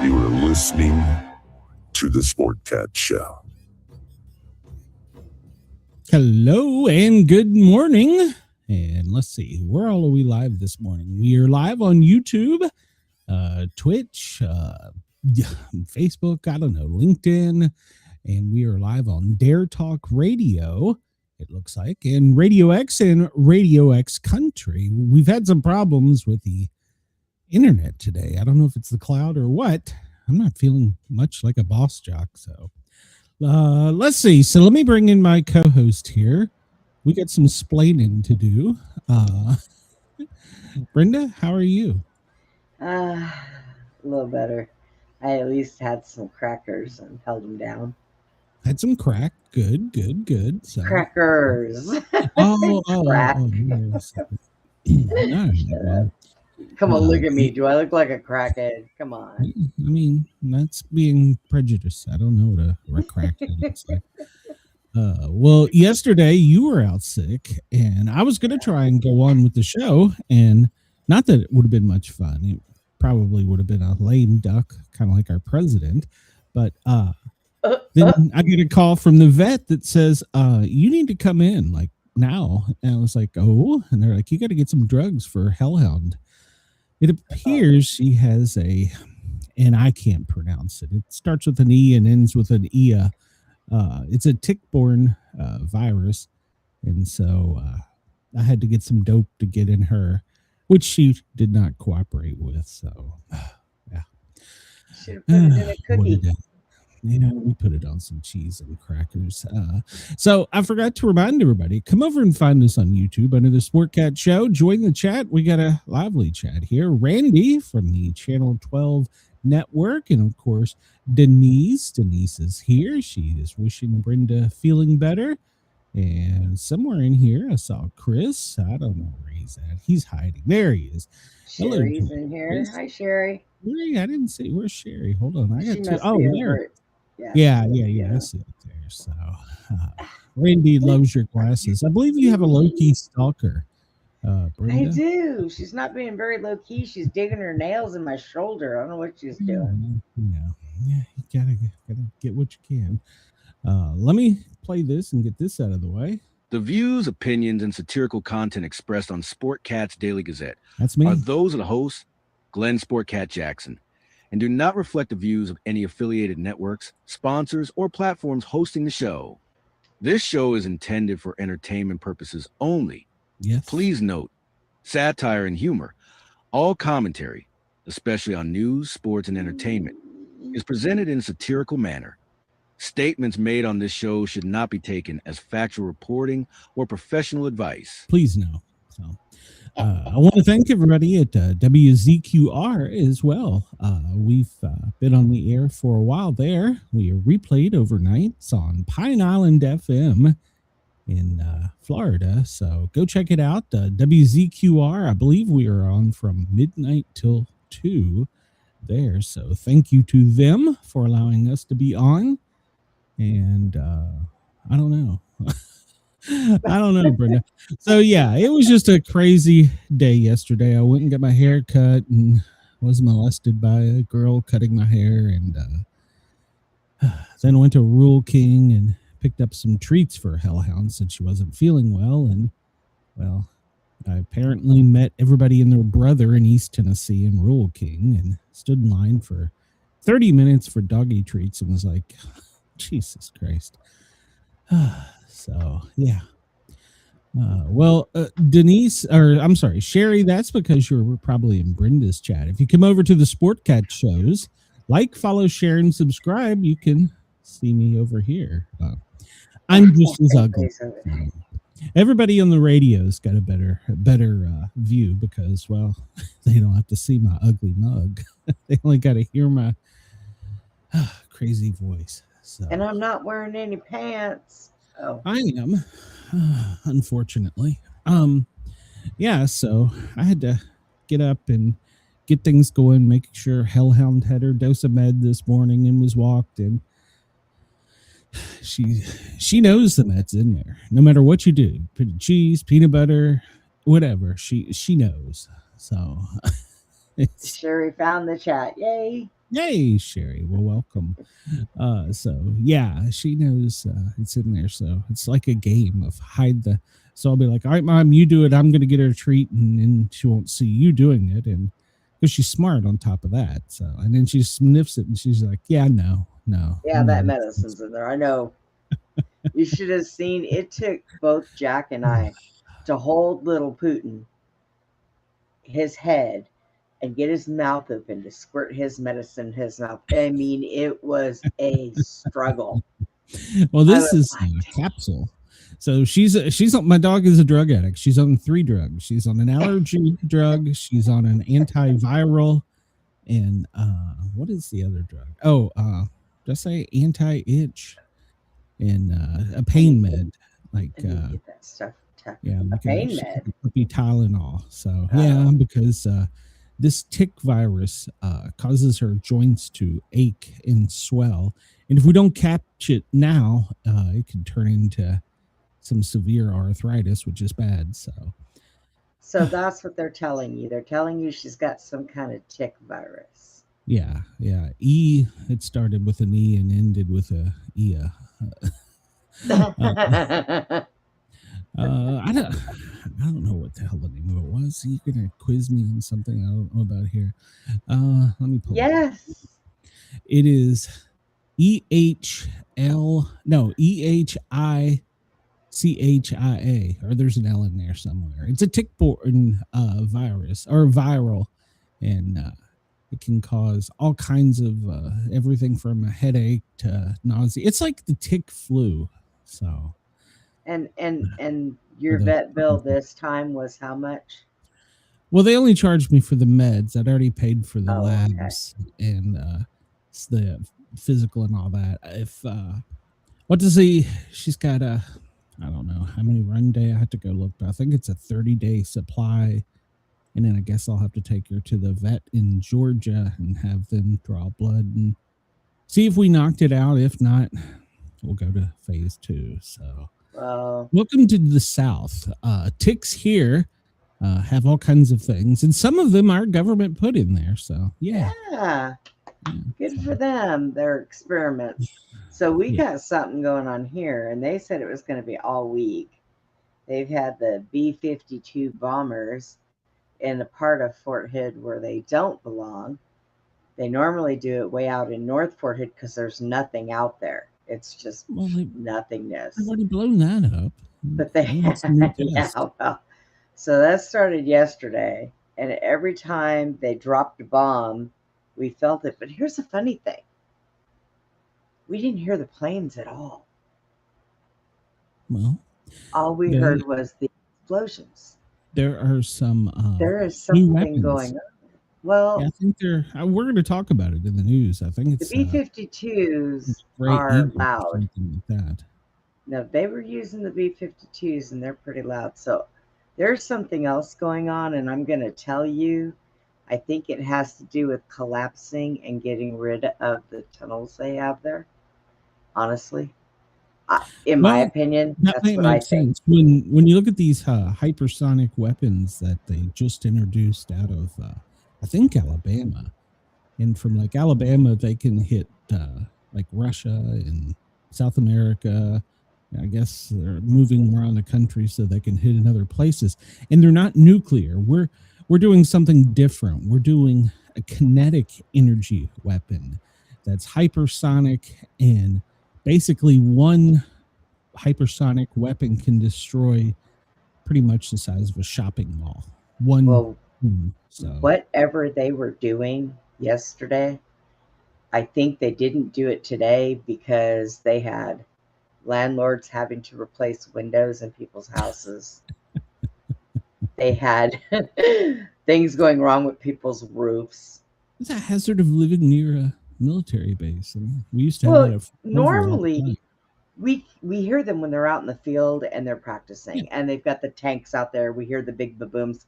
You are listening to the Sportcat Show. Hello and good morning. And let's see, where all are we live this morning? We are live on YouTube, Twitch, Facebook, I don't know, LinkedIn, and we are live on Dare Talk Radio, it looks like, and Radio X and Radio X Country. We've had some problems with the internet today. I don't know if it's the cloud or what. I'm not feeling much like a boss jock, so let's see. So let me bring in my co-host here. We got some splaining to do. Brenda, how are you? A little better. I at least had some crackers and held them down. Had some crack. Good. So. Crackers. Oh. Yes. Well, come on, look at me. Do I look like a crackhead? Come on. I mean, that's being prejudiced. I don't know what a crackhead looks like. Well, yesterday you were out sick, and I was going to try and go on with the show, and not that it would have been much fun. It probably would have been a lame duck, kind of like our president. But then I get a call from the vet that says, you need to come in, like, now. And I was like, oh, and they're like, you got to get some drugs for Hellhound. It appears she has and I can't pronounce it. It starts with an E and ends with an Ia. It's a tick-borne virus, and so I had to get some dope to get in her, which she did not cooperate with. So, yeah. Should have put it in a cookie. We put it on some cheese and crackers. So I forgot to remind everybody, come over and find us on YouTube under the Sportcat Show. Join the chat. We got a lively chat here. Randy from the Channel 12 Network, and of course, Denise. Denise is here. She is wishing Brenda feeling better. And somewhere in here, I saw Chris. I don't know where he's at. He's hiding. There he is. Sherry's in here. Chris. Hi, Sherry. I didn't see. Where's Sherry? Hold on. I got two. Oh, there. Yeah. I see it there. So, Randy loves your glasses. I believe you have a low-key stalker, Brenda. I do. She's not being very low-key. She's digging her nails in my shoulder. I don't know what she's doing. Yeah, you gotta get what you can. Let me play this and get this out of the way. The views, opinions, and satirical content expressed on Sportcat's Daily Gazette That's me. Are those of the host, Glenn Sportcat Jackson, and do not reflect the views of any affiliated networks, sponsors, or platforms hosting the show. This show is intended for entertainment purposes only. Yes. Please note, satire and humor, all commentary, especially on news, sports, and entertainment, is presented in a satirical manner. Statements made on this show should not be taken as factual reporting or professional advice. Please no. So, I want to thank everybody at WZQR as well. We've been on the air for a while there. We are replayed overnights on Pine Island FM in Florida. So go check it out. WZQR, I believe we are on from midnight till 2. there. So thank you to them for allowing us to be on. And I don't know. I don't know, Brenda. So yeah, it was just a crazy day yesterday. I went and got my hair cut and was molested by a girl cutting my hair, and then went to Rural King and picked up some treats for Hellhound since she wasn't feeling well. And well, I apparently met everybody and their brother in East Tennessee in Rural King and stood in line for 30 minutes for doggy treats and was like, Jesus Christ. So yeah. Denise, or I'm sorry, Sherry, that's because you're probably in Brenda's chat. If you come over to the Sportcat shows, like, follow, share, and subscribe, you can see me over here. I'm just as ugly. Everybody on the radio's got a better view because, well, they don't have to see my ugly mug. They only got to hear my crazy voice. So. And I'm not wearing any pants. Oh. I am, unfortunately. Yeah, so I had to get up and get things going, make sure Hellhound had her dose of med this morning and was walked, and she knows the med's in there. No matter what you do, put cheese, peanut butter, whatever, she knows. So Sherry found the chat. Yay, Sherry. Well, welcome. So yeah, she knows it's in there. So it's like a game of hide the. So I'll be like, all right, Mom, you do it. I'm going to get her a treat, and she won't see you doing it, and because she's smart on top of that. So and then she sniffs it, and she's like, yeah, no. Yeah, that medicine's in there. I know. You should have seen. It took both Jack and I to hold little Putin, his head, and get his mouth open to squirt his medicine in his mouth. I mean, it was a struggle. Well, this is a capsule. So she's on, my dog is a drug addict. She's on 3 drugs. She's on an allergy drug. She's on an antiviral, and what is the other drug? Oh, did I say anti-itch and a pain med? Like get that stuff. Yeah, a pain med. Be Tylenol. So yeah, because this tick virus causes her joints to ache and swell, and if we don't catch it now, it can turn into some severe arthritis, which is bad. So that's what they're telling you. They're telling you she's got some kind of tick virus. Yeah. E. It started with an E and ended with a E. I don't know what the hell the name of it was. You're gonna quiz me on something I don't know about here. Let me pull it up. It is EHICHIA, or there's an L in there somewhere. It's a tick-borne virus or viral, and it can cause all kinds of everything from a headache to nausea. It's like the tick flu. So, and your vet bill this time was how much? Well, they only charged me for the meds. I'd already paid for the labs and the physical and all that. If what does she's got a, I don't know how many run day I have to go look, but I think it's a 30-day supply. And then I guess I'll have to take her to the vet in Georgia and have them draw blood and see if we knocked it out. If not, we'll go to phase 2. So welcome to the South. Ticks here have all kinds of things, and some of them our government put in there. So yeah. Good for them, their experiments. So we got something going on here, and they said it was going to be all week. They've had the B-52 bombers in a part of Fort Hood where they don't belong. They normally do it way out in North Fort Hood because there's nothing out there. It's just nothingness. I've already blown that up. But so that started yesterday, and every time they dropped a bomb, we felt it. But here's the funny thing. We didn't hear the planes at all. Well, all we heard was the explosions. There are some there is something going on. Well, yeah, I think we're going to talk about it in the news. I think it's the B-52s are loud. Like that. No, they were using the B-52s, and they're pretty loud. So there's something else going on, and I'm going to tell you I think it has to do with collapsing and getting rid of the tunnels they have there. Honestly, in my Well, opinion, that that's might what I make think. sense when you look at these hypersonic weapons that they just introduced out of I think Alabama, and from like Alabama they can hit like Russia and South America. I guess they're moving around the country so they can hit in other places, and they're not nuclear. We're doing something different. We're doing a kinetic energy weapon that's hypersonic, and basically one hypersonic weapon can destroy pretty much the size of a shopping mall. Well, So whatever they were doing yesterday, I think they didn't do it today because they had landlords having to replace windows in people's houses. They had things going wrong with people's roofs. it's a hazard of living near a military base. I mean, we used to have that at normally we hear them when they're out in the field and they're practicing, and they've got the tanks out there. We hear the big booms,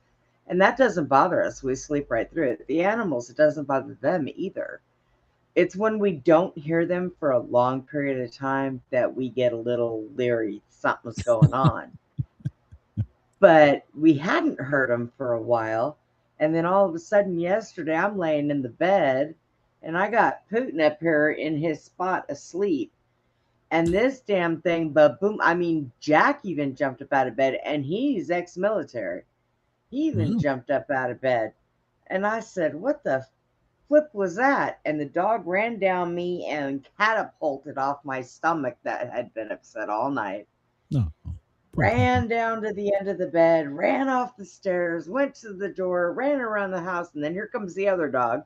and that doesn't bother us. We sleep right through it. The animals, it doesn't bother them either. It's when we don't hear them for a long period of time that we get a little leery. Something's going on. But we hadn't heard them for a while. And then all of a sudden yesterday, I'm laying in the bed and I got Putin up here in his spot asleep. And this damn thing, boom. I mean, Jack even jumped up out of bed, and he's ex-military. He even jumped up out of bed. And I said, what the flip was that? And the dog ran down me and catapulted off my stomach that had been upset all night. Ran down to the end of the bed, ran off the stairs, went to the door, ran around the house, and then here comes the other dog.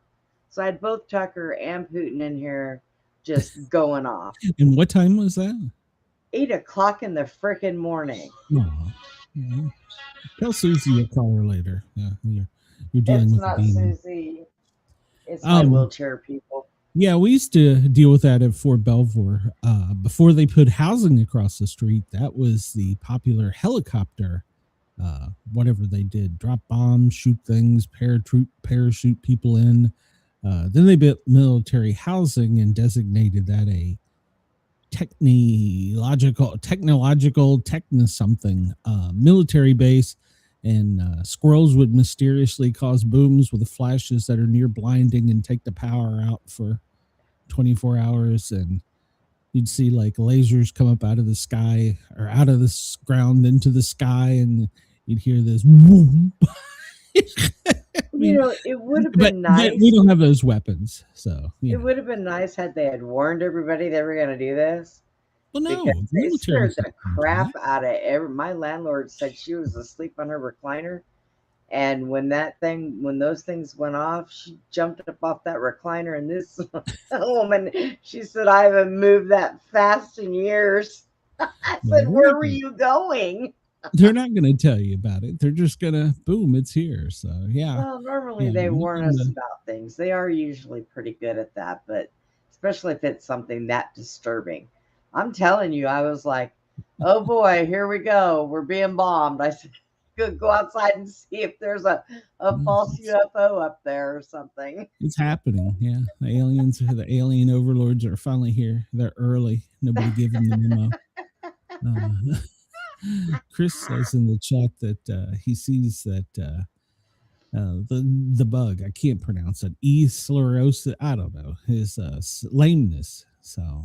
So I had both Tucker and Putin in here just going off. And what time was that? 8 o'clock in the frickin' morning. Tell Susie a call her later. Yeah, you're dealing it's with not Susie. It's my wheelchair people. Yeah, we used to deal with that at Fort Belvoir. Before they put housing across the street, that was the popular helicopter, whatever they did, drop bombs, shoot things, parachute people in. Then they built military housing and designated that a technological something military base. And squirrels would mysteriously cause booms with flashes that are near blinding and take the power out for 24 hours. And you'd see like lasers come up out of the sky or out of the ground into the sky, and you'd hear this boom. It would have been nice. We don't have those weapons, so it would have been nice had they had warned everybody they were going to do this. Well, no, because they scared the crap out of my landlord said she was asleep on her recliner, and when those things went off, she jumped up off that recliner, and this woman, she said, I haven't moved that fast in years. I said, where were you going? They're not going to tell you about it. They're just going to boom, it's here. So yeah. Well, normally they warn us about things. They are usually pretty good at that, but especially if it's something that disturbing. I'm telling you, I was like, oh boy, here we go. We're being bombed. I said, go outside and see if there's a false UFO up there or something. It's happening. Yeah. The alien overlords are finally here. They're early. Nobody gave them the memo. Chris says in the chat that he sees that the bug, I can't pronounce it, sclerosis, I don't know, his lameness. So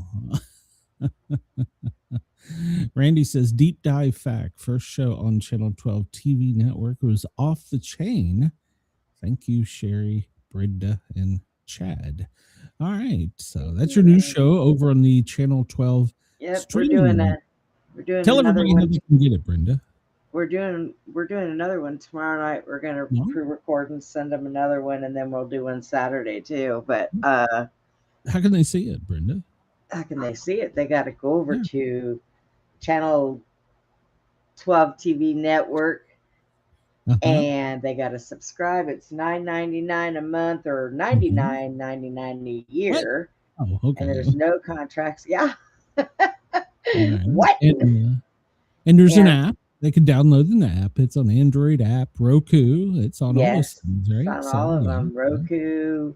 Randy says, deep dive fact, first show on Channel 12 TV network was Off the Chain. Thank you, Sherry, Brenda, and Chad. All right, so that's your new show over on the Channel 12. Yep, we're doing that. Tell everybody how they can get it, Brenda. We're doing another one tomorrow night. We're going to pre-record and send them another one, and then we'll do one Saturday too. But how can they see it, Brenda? How can they see it? They got to go over to Channel 12 TV network, and they got to subscribe. It's $9.99 a month or $99.99 a year. What? Oh, okay. And there's no contracts. Yeah. Right. What? And there's an app. They can download an app. It's on Android app, Roku. It's on all those Yes, things, it's right? on So all of yeah, them. Roku,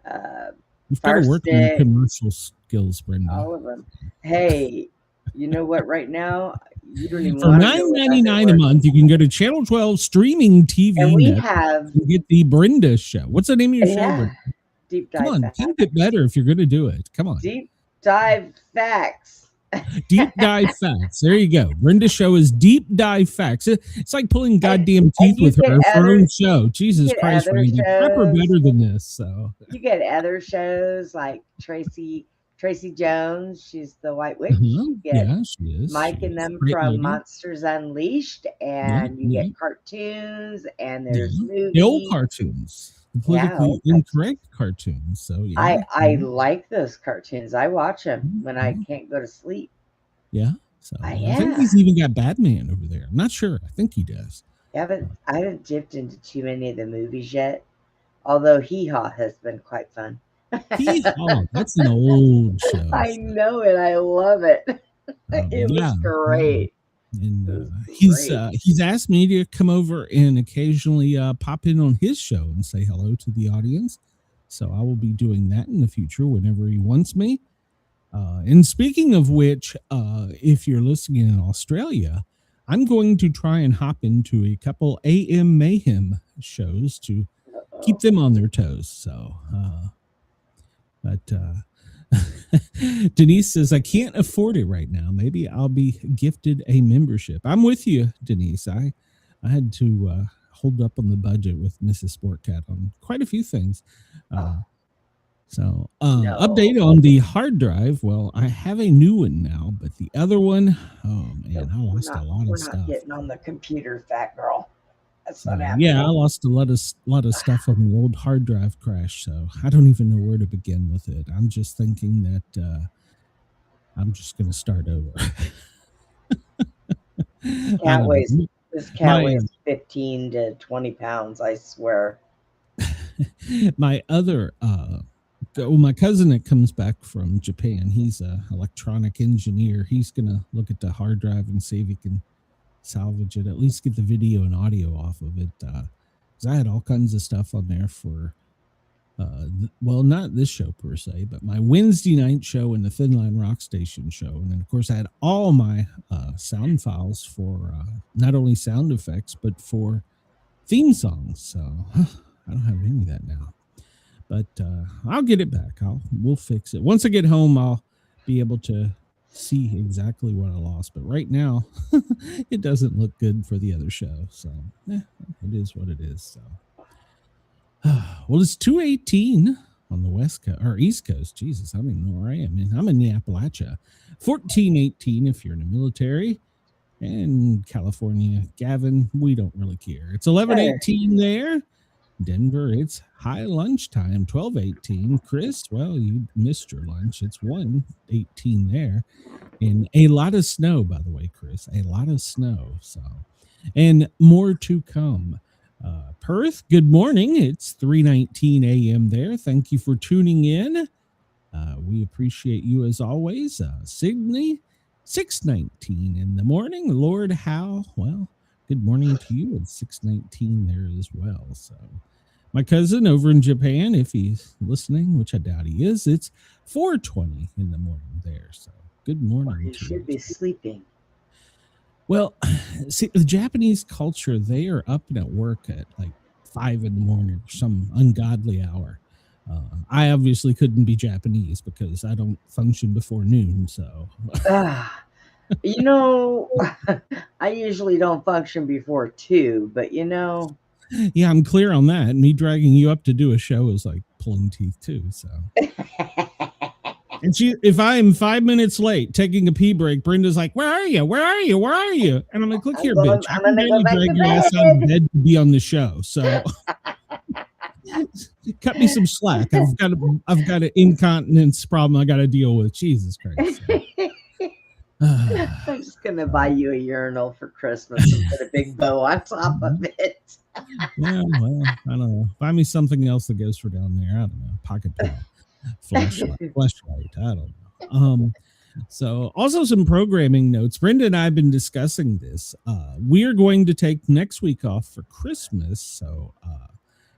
uh, you've got to Fire work on your Stick, commercial skills, Brenda. all of them. Hey, you know what? Right now, you don't even For want to know what I've been $9.99 a working. month, you can go to Channel 12 streaming And TV we net have, and get the Brenda show. What's the name of your show, yeah, Brenda? deep Come dive on, facts. keep it better if you're going to do it. Come on. Deep dive facts. Deep dive facts. There you go. Brenda's show is deep dive facts. It's like pulling goddamn teeth you with her get for her other- own show. Jesus get Christ, other Randy. Prep her shows. better than this. So You get other shows like Tracy Jones. She's the White Witch. uh-huh. You get Yeah, she is. Mike She and is. them Great from lady. Monsters Unleashed, Yeah, and you yeah, get cartoons, and there's yeah. movies. The old cartoons. The politically old incorrect cartoons. So yeah. I like those cartoons. I watch them when I Mhm. can't go to sleep. Yeah. So I think Yeah. he's even got Batman over there. I'm not sure. I think he does. I haven't dipped into too many of the movies yet, although Hee Haw has been quite fun. That's an old show. I know it. I love it. It Yeah, was great. And It was great. he's asked me to come over and occasionally pop in on his show and say hello to the audience. So I will be doing that in the future whenever he wants me. And speaking of which, if you're listening in Australia, I'm going to try and hop into a couple AM Mayhem shows to keep them on their toes. So, but Denise says, I can't afford it right now. Maybe I'll be gifted a membership. I'm with you, Denise. I had to hold up on the budget with Mrs. Sportcat on quite a few things. So, update on the hard drive. Well, I have a new one now, but the other one, oh man, I lost a lot of stuff. We're not getting on the computer, fat girl. That's not happening. Yeah, I lost a lot of stuff on the old hard drive crash. So I don't even know where to begin with it. I'm just thinking that I'm just going to start over. This cat weighs 15 to 20 pounds, I swear. My other my cousin that comes back from Japan, he's a electronic engineer. He's gonna look at the hard drive and see if he can salvage it, at least get the video and audio off of it, because I had all kinds of stuff on there for well, not this show per se, but my Wednesday night show and the Thin Line Rock Station show. And then of course I had all my sound files for not only sound effects but for theme songs. So I don't have any of that now, but I'll get it back. We'll fix it. Once I get home, I'll be able to see exactly what I lost. But right now, it doesn't look good for the other show. So it is what it is. So, well, it's 2:18 on the West Coast or East Coast. Jesus, I don't even know where I am. I'm in the Appalachia. 14:18 if you're in the military. And California, Gavin, we don't really care. It's 11:18 there. Denver, it's high lunchtime, 12:18. Chris, well, you missed your lunch. It's 1:18 there. And a lot of snow, by the way, Chris, a lot of snow. So, and more to come. Perth, good morning. It's 3:19 a.m. there. Thank you for tuning in. We appreciate you as always. Sydney, 6:19 in the morning. Lord Howe, well, good morning to you at 6:19 there as well. So my cousin over in Japan, if he's listening, which I doubt he is, it's 4:20 in the morning there. So good morning. You should be sleeping. Well, see, the Japanese culture, they are up and at work at like 5 in the morning, some ungodly hour. I obviously couldn't be Japanese because I don't function before noon. So, you know, I usually don't function before 2, but you know. Yeah, I'm clear on that. Me dragging you up to do a show is like pulling teeth too. So, and if I'm 5 minutes late taking a pee break, Brenda's like, "Where are you? Where are you? Where are you?" And I'm like, "Look here, bitch. I'm gonna go back drag to your ass out of bed to be on the show." So, cut me some slack. I've got an incontinence problem I got to deal with. Jesus Christ. So. I'm just gonna buy you a urinal for Christmas and put a big bow on top of it. Yeah, well, I don't know. Buy me something else that goes for down there. I don't know. Pocket towel, flashlight. I don't know. So, also some programming notes. Brenda and I have been discussing this. We are going to take next week off for Christmas. So,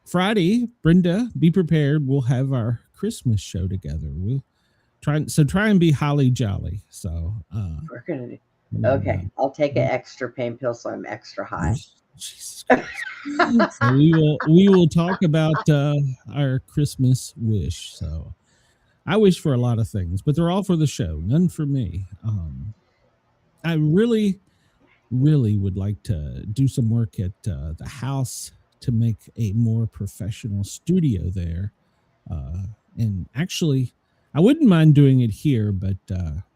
Friday, Brenda, be prepared. We'll have our Christmas show together. We'll try and be holly jolly. So, we're gonna do. Okay, I'll take an extra pain pill so I'm extra high. Jesus Christ. So we will talk about our Christmas wish. So I wish for a lot of things, but they're all for the show, none for me. I really would like to do some work at the house to make a more professional studio there. And actually, I wouldn't mind doing it here, but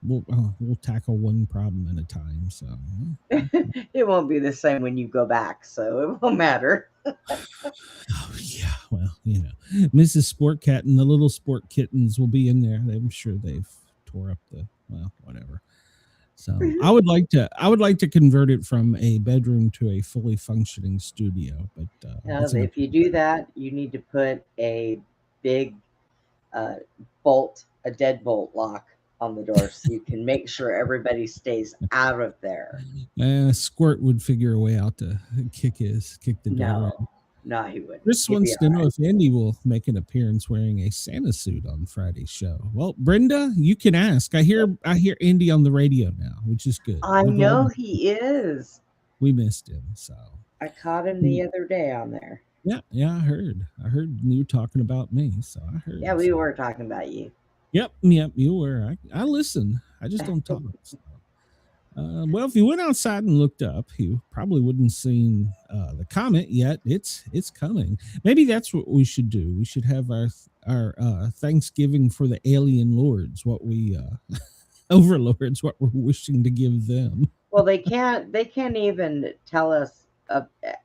we'll tackle one problem at a time. So it won't be the same when you go back, so it won't matter. Oh yeah, well, Mrs. Sportcat and the little sport kittens will be in there. I'm sure they've tore up whatever. So I would like to convert it from a bedroom to a fully functioning studio. But if you do that, you need to put a big a deadbolt lock on the door so you can make sure everybody stays out of there. Squirt would figure a way out to kick the door in. No, he wouldn't. Chris wants to know if Andy will make an appearance wearing a Santa suit on Friday's show. Well, Brenda, you can ask. I hear Andy on the radio now, which is good. I know he is. We missed him, so I caught him the other day on there. Yeah, I heard you talking about me, so I heard. Yeah, we were talking about you. Yep, you were. I listen. I just don't talk. So. Well, if you went outside and looked up, you probably wouldn't have seen the comment yet. It's coming. Maybe that's what we should do. We should have our Thanksgiving for the alien lords. What we overlords. What we're wishing to give them. Well, they can't even tell us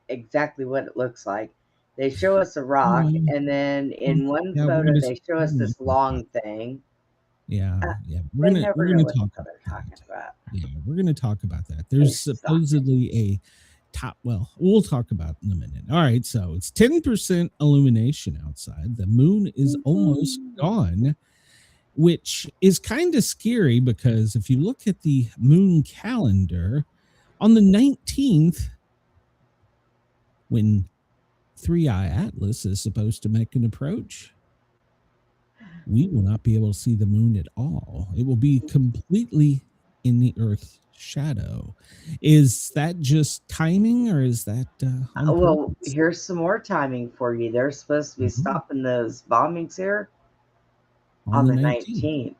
exactly what it looks like. They show us a rock, and then in one photo they show us this long thing. Yeah. We're gonna talk about. Yeah, we're gonna talk about that. There's supposedly a top. Well, we'll talk about it in a minute. All right, so it's 10% illumination outside. The moon is almost gone, which is kind of scary because if you look at the moon calendar, on the 19th, when 3-Eye Atlas is supposed to make an approach, we will not be able to see the moon at all. It will be completely in the Earth's shadow. Is that just timing, or is that well, here's some more timing for you. They're supposed to be stopping those bombings here on the 19th.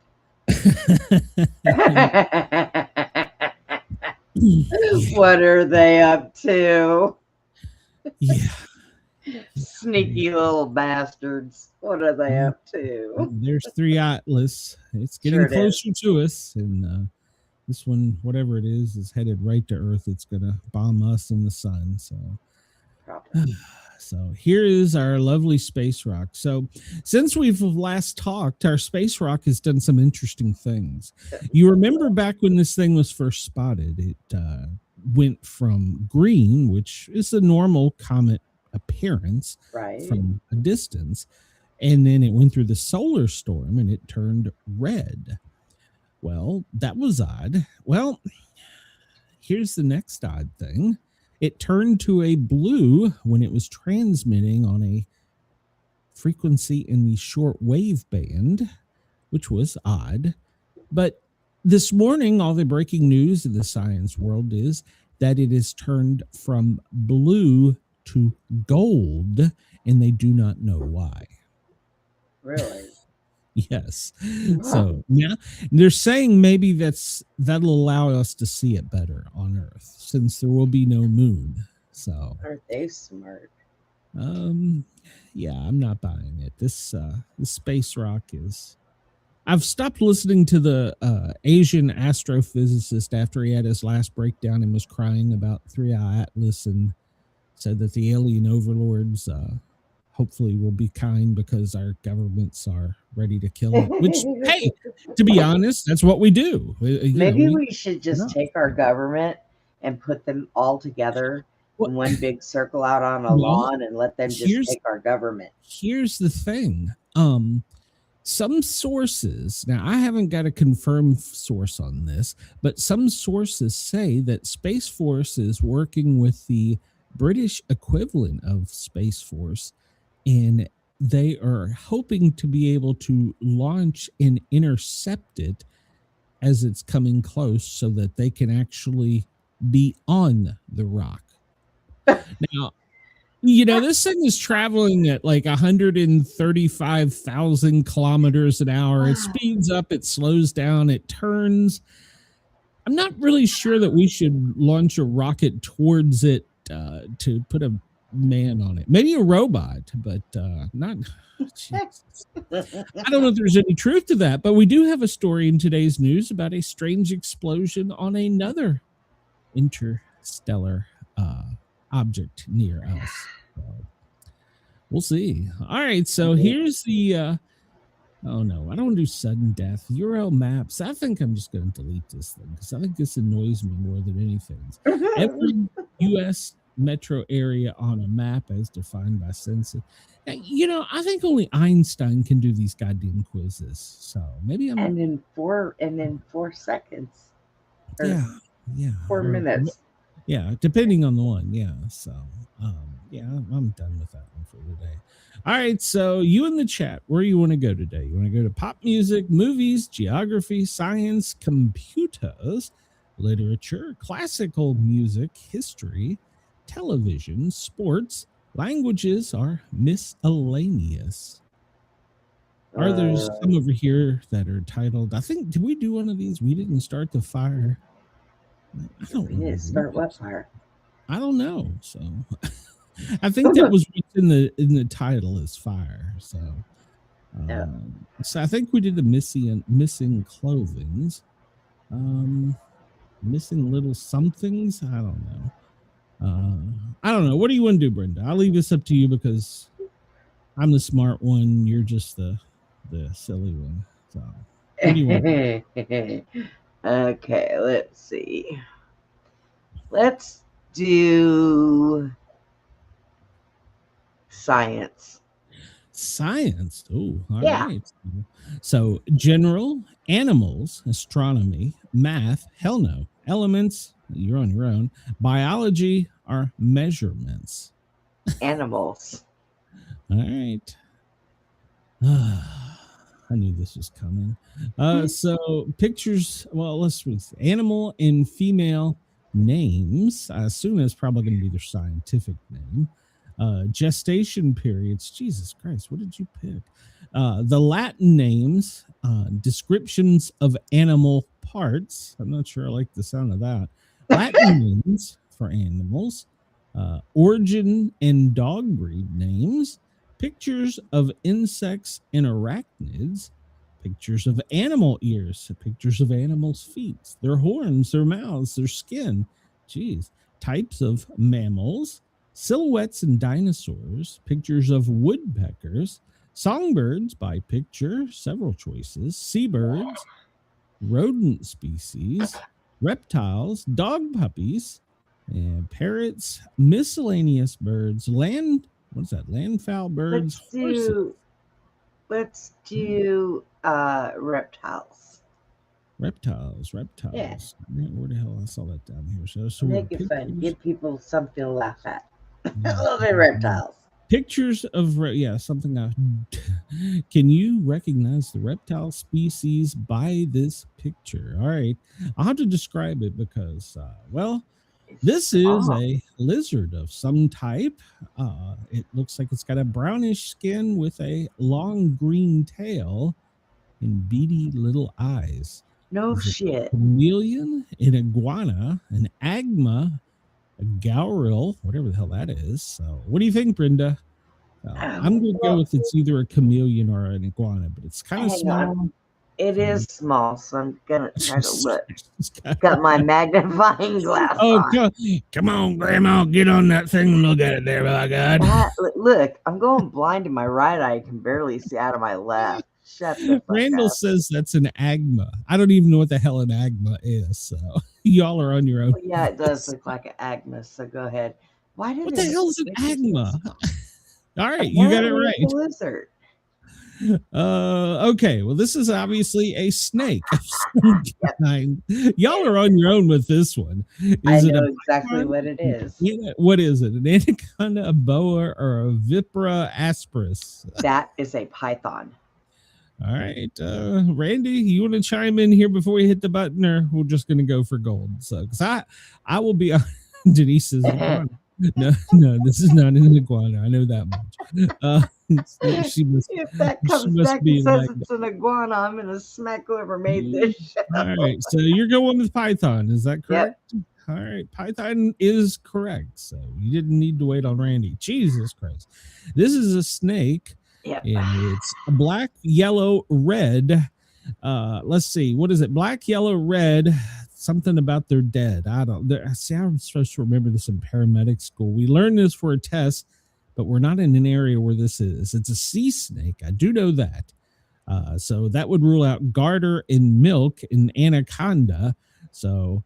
What are they up to? Yeah. Sneaky little bastards. What are they up to? There's 3-Eye Atlas. It's getting closer to us. And this one, whatever it is headed right to Earth. It's going to bomb us in the sun. So here is our lovely space rock. So since we've last talked, our space rock has done some interesting things. You remember back when this thing was first spotted, it went from green, which is a normal comet appearance from a distance, and then it went through the solar storm and it turned red. Well, that was odd. Well, here's the next odd thing. It turned to a blue when it was transmitting on a frequency in the short wave band, which was odd. But this morning, all the breaking news in the science world is that it has turned from blue to gold, and they do not know why. Really? Yes. Wow. So yeah, they're saying maybe that'll allow us to see it better on Earth since there will be no moon. So aren't they smart? Yeah, I'm not buying it. This space rock is. I've stopped listening to the Asian astrophysicist after he had his last breakdown and was crying about 3-Eye Atlas and said that the alien overlords hopefully will be kind because our governments are ready to kill it. Which, hey, to be honest, that's what we do. Maybe we should just take our government and put them all together in one big circle out on a lawn and let them just take our government. Here's the thing. some sources, now I haven't got a confirmed source on this, but some sources say that Space Force is working with the British equivalent of Space Force, and they are hoping to be able to launch and intercept it as it's coming close so that they can actually be on the rock. Now, this thing is traveling at like 135,000 kilometers an hour. It speeds up, it slows down, it turns. I'm not really sure that we should launch a rocket towards it to put a man on it. Maybe a robot, but not. Jesus. I don't know if there's any truth to that, but we do have a story in today's news about a strange explosion on another interstellar object near us. So we'll see. All right, so here's the oh no, I don't want to do sudden death. Euro maps. I think I'm just going to delete this thing because I think this annoys me more than anything. Every U.S. metro area on a map as defined by census. I think only Einstein can do these goddamn quizzes. So maybe I'm. And in 4 seconds. Yeah. 4 minutes. Yeah, depending on the one. Yeah. So, I'm done with that one for today. All right. So, you in the chat, where you want to go today? You want to go to pop music, movies, geography, science, computers, literature, classical music, history, television, sports, languages, or miscellaneous? Are there some over here that are titled? I think, did we do one of these? We didn't start the fire. I don't know. Start what fire? I don't know. So I think that was what's in the title is fire. So so I think we did the missing clothings. Missing little somethings. I don't know. I don't know. What do you want to do, Brenda? I'll leave this up to you because I'm the smart one. You're just the silly one. So what do you want to do? Okay, let's see. Let's do science. Science. Oh, all right. So general, animals, astronomy, math, hell no. Elements, you're on your own. Biology are measurements. Animals. All right. I knew this was coming. So pictures, well, let's read animal and female names. I assume it's probably going to be their scientific name. Gestation periods. Jesus Christ, what did you pick? The Latin names, descriptions of animal parts. I'm not sure I like the sound of that. Latin names for animals. Origin and dog breed names. Pictures of insects and arachnids, pictures of animal ears, pictures of animals' feet, their horns, their mouths, their skin. Jeez. Types of mammals, silhouettes and dinosaurs, pictures of woodpeckers, songbirds by picture, several choices, seabirds, rodent species, reptiles, dog puppies, and parrots, miscellaneous birds, what's that? Landfowl birds. Let's do reptiles. Reptiles. Yeah. Where the hell I saw that down here? So make it fun. Give people something to laugh at. I love the reptiles. Pictures of something. Can you recognize the reptile species by this picture? All right, I'll have to describe it because this is a lizard of some type. It looks like it's got a brownish skin with a long green tail and beady little eyes. No shit. A chameleon, an iguana, an agma, a gauril, whatever the hell that is. So what do you think, Brenda? I'm going to go with it's either a chameleon or an iguana, but it's kind of small. It is small, so I'm going to try to look. Got my magnifying glass on. Come on, Grandma, get on that thing and look at it there, by God. Look, I'm going blind in my right eye. I can barely see out of my left. Shut the fuck Randall up. says that's an agma. I don't even know what the hell an agma is, so y'all are on your own. Well, yeah, it does look like an agma, so go ahead. What the hell is an agma? All right, you got it right. It's a lizard. Okay. Well, this is obviously a snake of some kind. Y'all are on your own with this one. I Is it know a exactly what it is. Yeah, what is it? An anaconda, a boa, or a vipera aspis? That is a python. All right, Randy, you want to chime in here before we hit the button, or we're just going to go for gold? So, because I will be. Denise says iguana. No, this is not an iguana. I know that much. She must. If that She comes must back be and says like. it's an iguana, I'm going to smack whoever made this show. All right, so you're going with Python, is that correct? Yep. All right, Python is correct. So you didn't need to wait on Randy. Jesus Christ. This is a snake. Yep. And it's a black, yellow, red. Let's see. What is it? Black, yellow, red. Something about they're dead. I don't. See, I'm supposed to remember this in paramedic school. We learned this for a test, but we're not in an area where this is. It's a sea snake. I do know that. So that would rule out garter in milk and anaconda. So,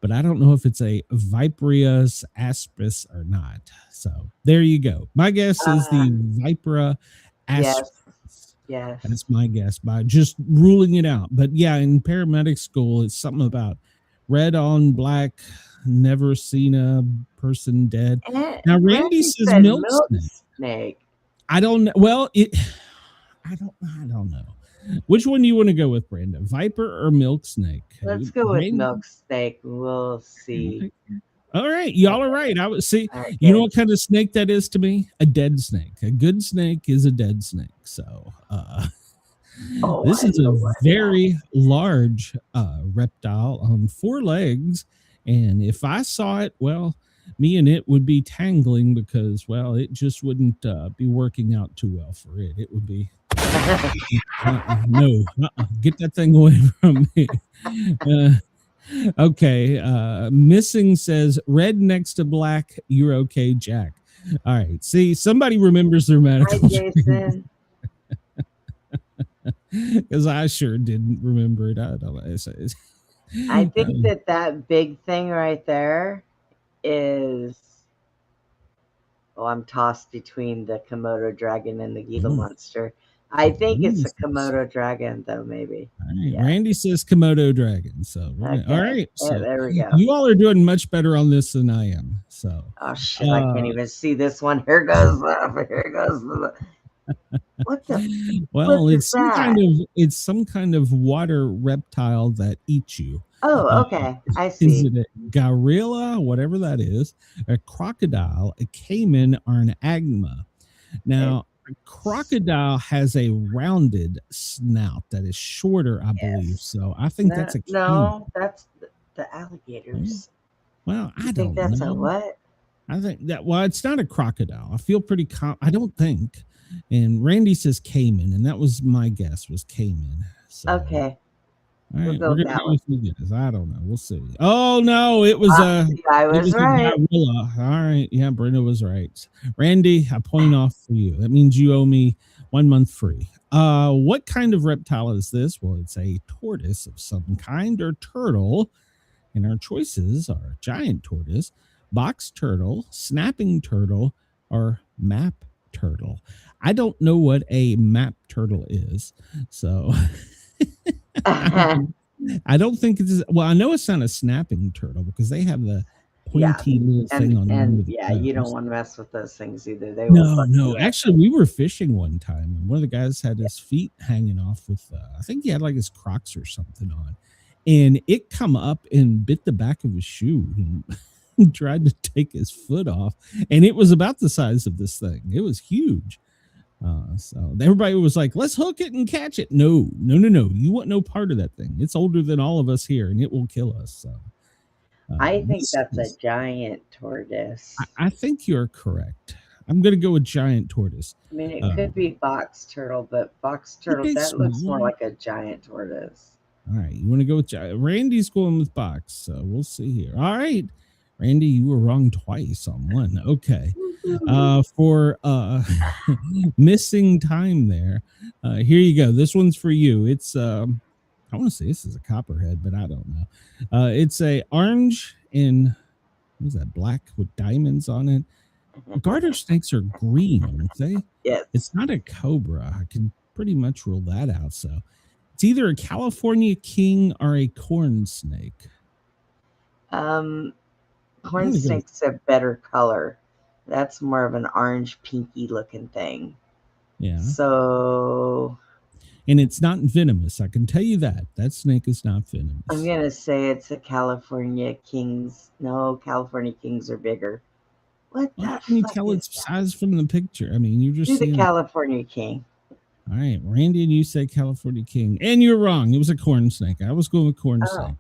but I don't know if it's a Vipera aspis or not. So there you go. My guess is the Vipera aspis. Yes. That's my guess by just ruling it out. But yeah, in paramedic school, it's something about red on black, never seen a person dead. Now Randy says milk snake. I don't know. Well, I don't know. Which one do you want to go with, Brenda? Viper or milk snake? Let's go with milk snake. We'll see. All right, y'all are right. I would see. Right, you know what kind of snake that is to me? A dead snake. A good snake is a dead snake. So, this is a very large reptile on 4 legs, and if I saw it, well, me and it would be tangling because, well, it just wouldn't be working out too well for it. It would be no, get that thing away from me. Okay, missing says red next to black. You're okay, Jack. All right. See, somebody remembers their medical. Hi, Jason. Because I sure didn't remember it. I don't know. I think that big thing right there is. Oh, I'm tossed between the Komodo dragon and the Gila monster. I think it's a Komodo dragon, though, maybe. All right. Yeah. Randy says Komodo dragon. So, okay. All right. So, there we go. You all are doing much better on this than I am. So, oh, shit. I can't even see this one. Here goes. Here goes. What the? Well, it's some kind of water reptile that eats you. Oh, okay. I see. Is it a gorilla, whatever that is, a crocodile, a caiman, or an agma? Now, a crocodile has a rounded snout that is shorter, I believe. So I think that's a caiman. No, that's the alligators. Well, I don't think that's know. A what? I think that, well, it's not a crocodile. I feel pretty I don't think. And Randy says caiman, and that was my guess, was caiman. So, okay. All right, we're gonna go with you guys. I don't know. We'll see. Oh no, it was I was right. A gorilla. All right, yeah, Brenda was right. Randy, I point off for you. That means you owe me 1 month free. What kind of reptile is this? Well, it's a tortoise of some kind or turtle, and our choices are giant tortoise, box turtle, snapping turtle, or map turtle. I don't know what a map turtle is, so. I don't think it's. Well, I know it's not a snapping turtle because they have the pointy little thing on them. Yeah, you don't want to mess with those things either. They no. Actually, we were fishing one time, and one of the guys had his feet hanging off with. I think he had like his Crocs or something on, and it come up and bit the back of his shoe and tried to take his foot off, and it was about the size of this thing. It was huge. So everybody was like, let's hook it and catch it. No. You want no part of that thing. It's older than all of us here and it will kill us. So I think that's a giant tortoise. I think you're correct. I'm going to go with giant tortoise. I mean, it could be box turtle, but box turtle, that looks more like a giant tortoise. All right. You want to go with Randy's going with box. So we'll see here. All right. Randy, you were wrong twice on one. Okay. For missing time there. Here you go. This one's for you. It's I want to say this is a copperhead, but I don't know. It's a orange and what is that, black with diamonds on it. Garter snakes are green, aren't they? Yes. It's not a cobra. I can pretty much rule that out. So it's either a California king or a corn snake. Corn gonna go- snake's a better color. That's more of an orange pinky looking thing. Yeah. So And it's not venomous. I can tell you that. That snake is not venomous. I'm going to say it's a California kings. No, California kings are bigger. What the How can you fuck tell is its that? size from the picture? I mean, you're just Do the seeing. California king. All right, Randy, and you say California king. And you're wrong. It was a corn snake. I was going with corn Oh. snake.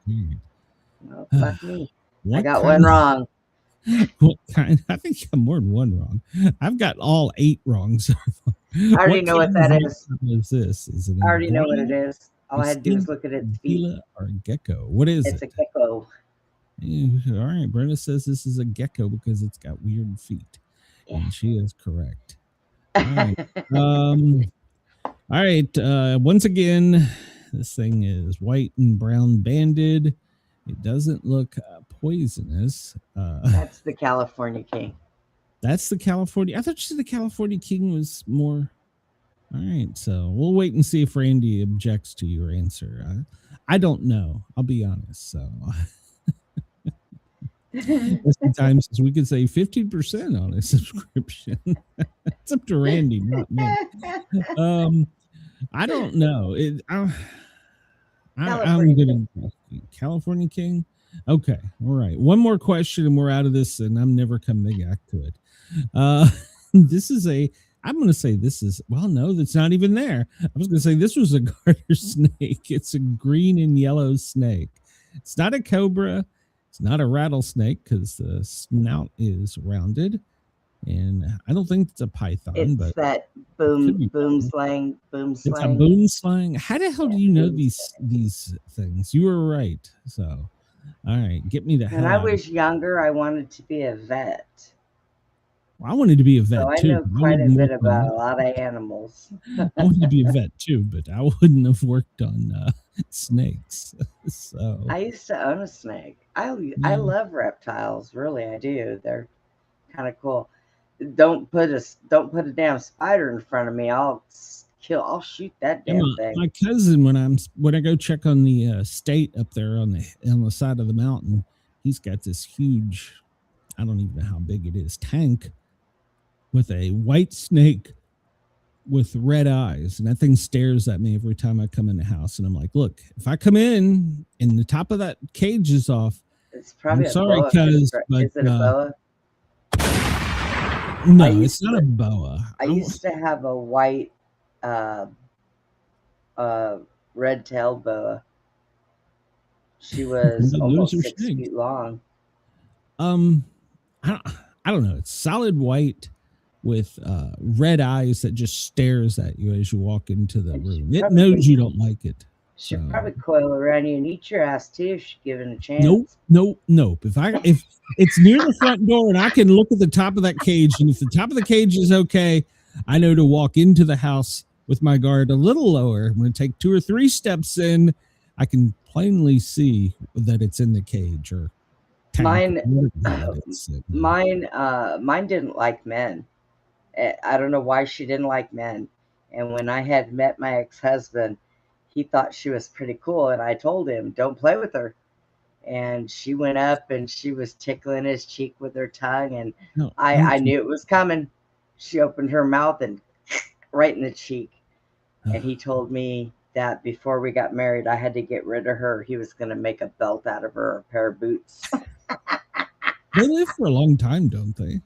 All right. Oh, fuck me. What I got kind one wrong. What kind? I think you have more than one wrong. I've got all 8 wrong. So I already know what that is. Is this? Is it? I already know what it is. All I had to do was look at its feet. Gila or gecko? What is It's it? a gecko. All right, Brenda says this is a gecko because it's got weird feet, Yeah. and she is correct. All right. All right. Once again, this thing is white and brown banded. It doesn't look poisonous. That's the California king. That's the California. I thought you said the California king was more. All right, so we'll wait and see if Randy objects to your answer. I don't know. I'll be honest. So sometimes we could say 15% on a subscription. It's up to Randy, not me. I don't know. I'm gonna California king. Okay, all right. One more question and we're out of this, and I'm never coming back to it. This is I'm going to say this is, well, no, that's not even there. I was going to say this was a garter snake. It's a green and yellow snake. It's not a cobra. It's not a rattlesnake because the snout is rounded. And I don't think it's a python. It's but that boom slang. It's a boom slang. How the hell do you know these things? You were right. So, all right, get me the hell. When I was younger, I wanted to be a vet. I wanted to be a vet so too. I know quite a bit about a lot of animals. I wanted to be a vet too, but I wouldn't have worked on snakes. So I used to own a snake. I love reptiles, really. I do. They're kind of cool. Don't put a damn spider in front of me. I'll shoot that damn thing. My cousin, when I go check on the state up there on the side of the mountain, he's got this huge, I don't even know how big it is, tank with a white snake with red eyes, and that thing stares at me every time I come in the house. And I'm like, look, if I come in and the top of that cage is off, it's probably I'm sorry, cuz, but is it a boa? No, it's not a boa. I used to have a white red-tailed boa. She was almost 6 feet long. I don't know. It's solid white with red eyes that just stares at you as you walk into the room. It knows you don't like it. She'd probably coil around you and eat your ass too if she's given a chance. Nope. If it's near the front door and I can look at the top of that cage, and if the top of the cage is okay, I know to walk into the house with my guard a little lower. I'm going to take 2 or 3 steps in. I can plainly see that it's in the cage or mine didn't like men. I don't know why she didn't like men. And when I had met my ex-husband, he thought she was pretty cool, and I told him, don't play with her. And she went up and she was tickling his cheek with her tongue, and I knew it was coming. She opened her mouth and right in the cheek. And he told me that before we got married, I had to get rid of her. He was going to make a belt out of her, or a pair of boots. They live for a long time, don't they?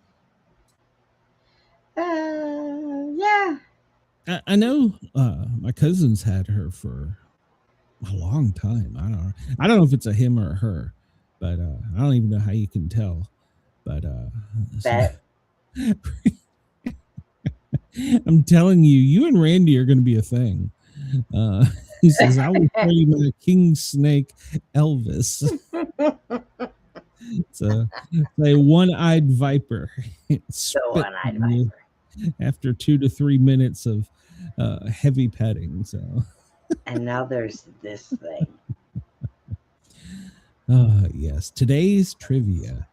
Yeah. I know my cousin's had her for a long time. I don't know if it's a him or a her, but I don't even know how you can tell. But I'm telling you, you and Randy are going to be a thing. He says, I will show you my king snake, Elvis. It's a one-eyed viper. So one-eyed viper. After 2 to 3 minutes of heavy petting. So, and now there's this thing. Yes. Today's trivia: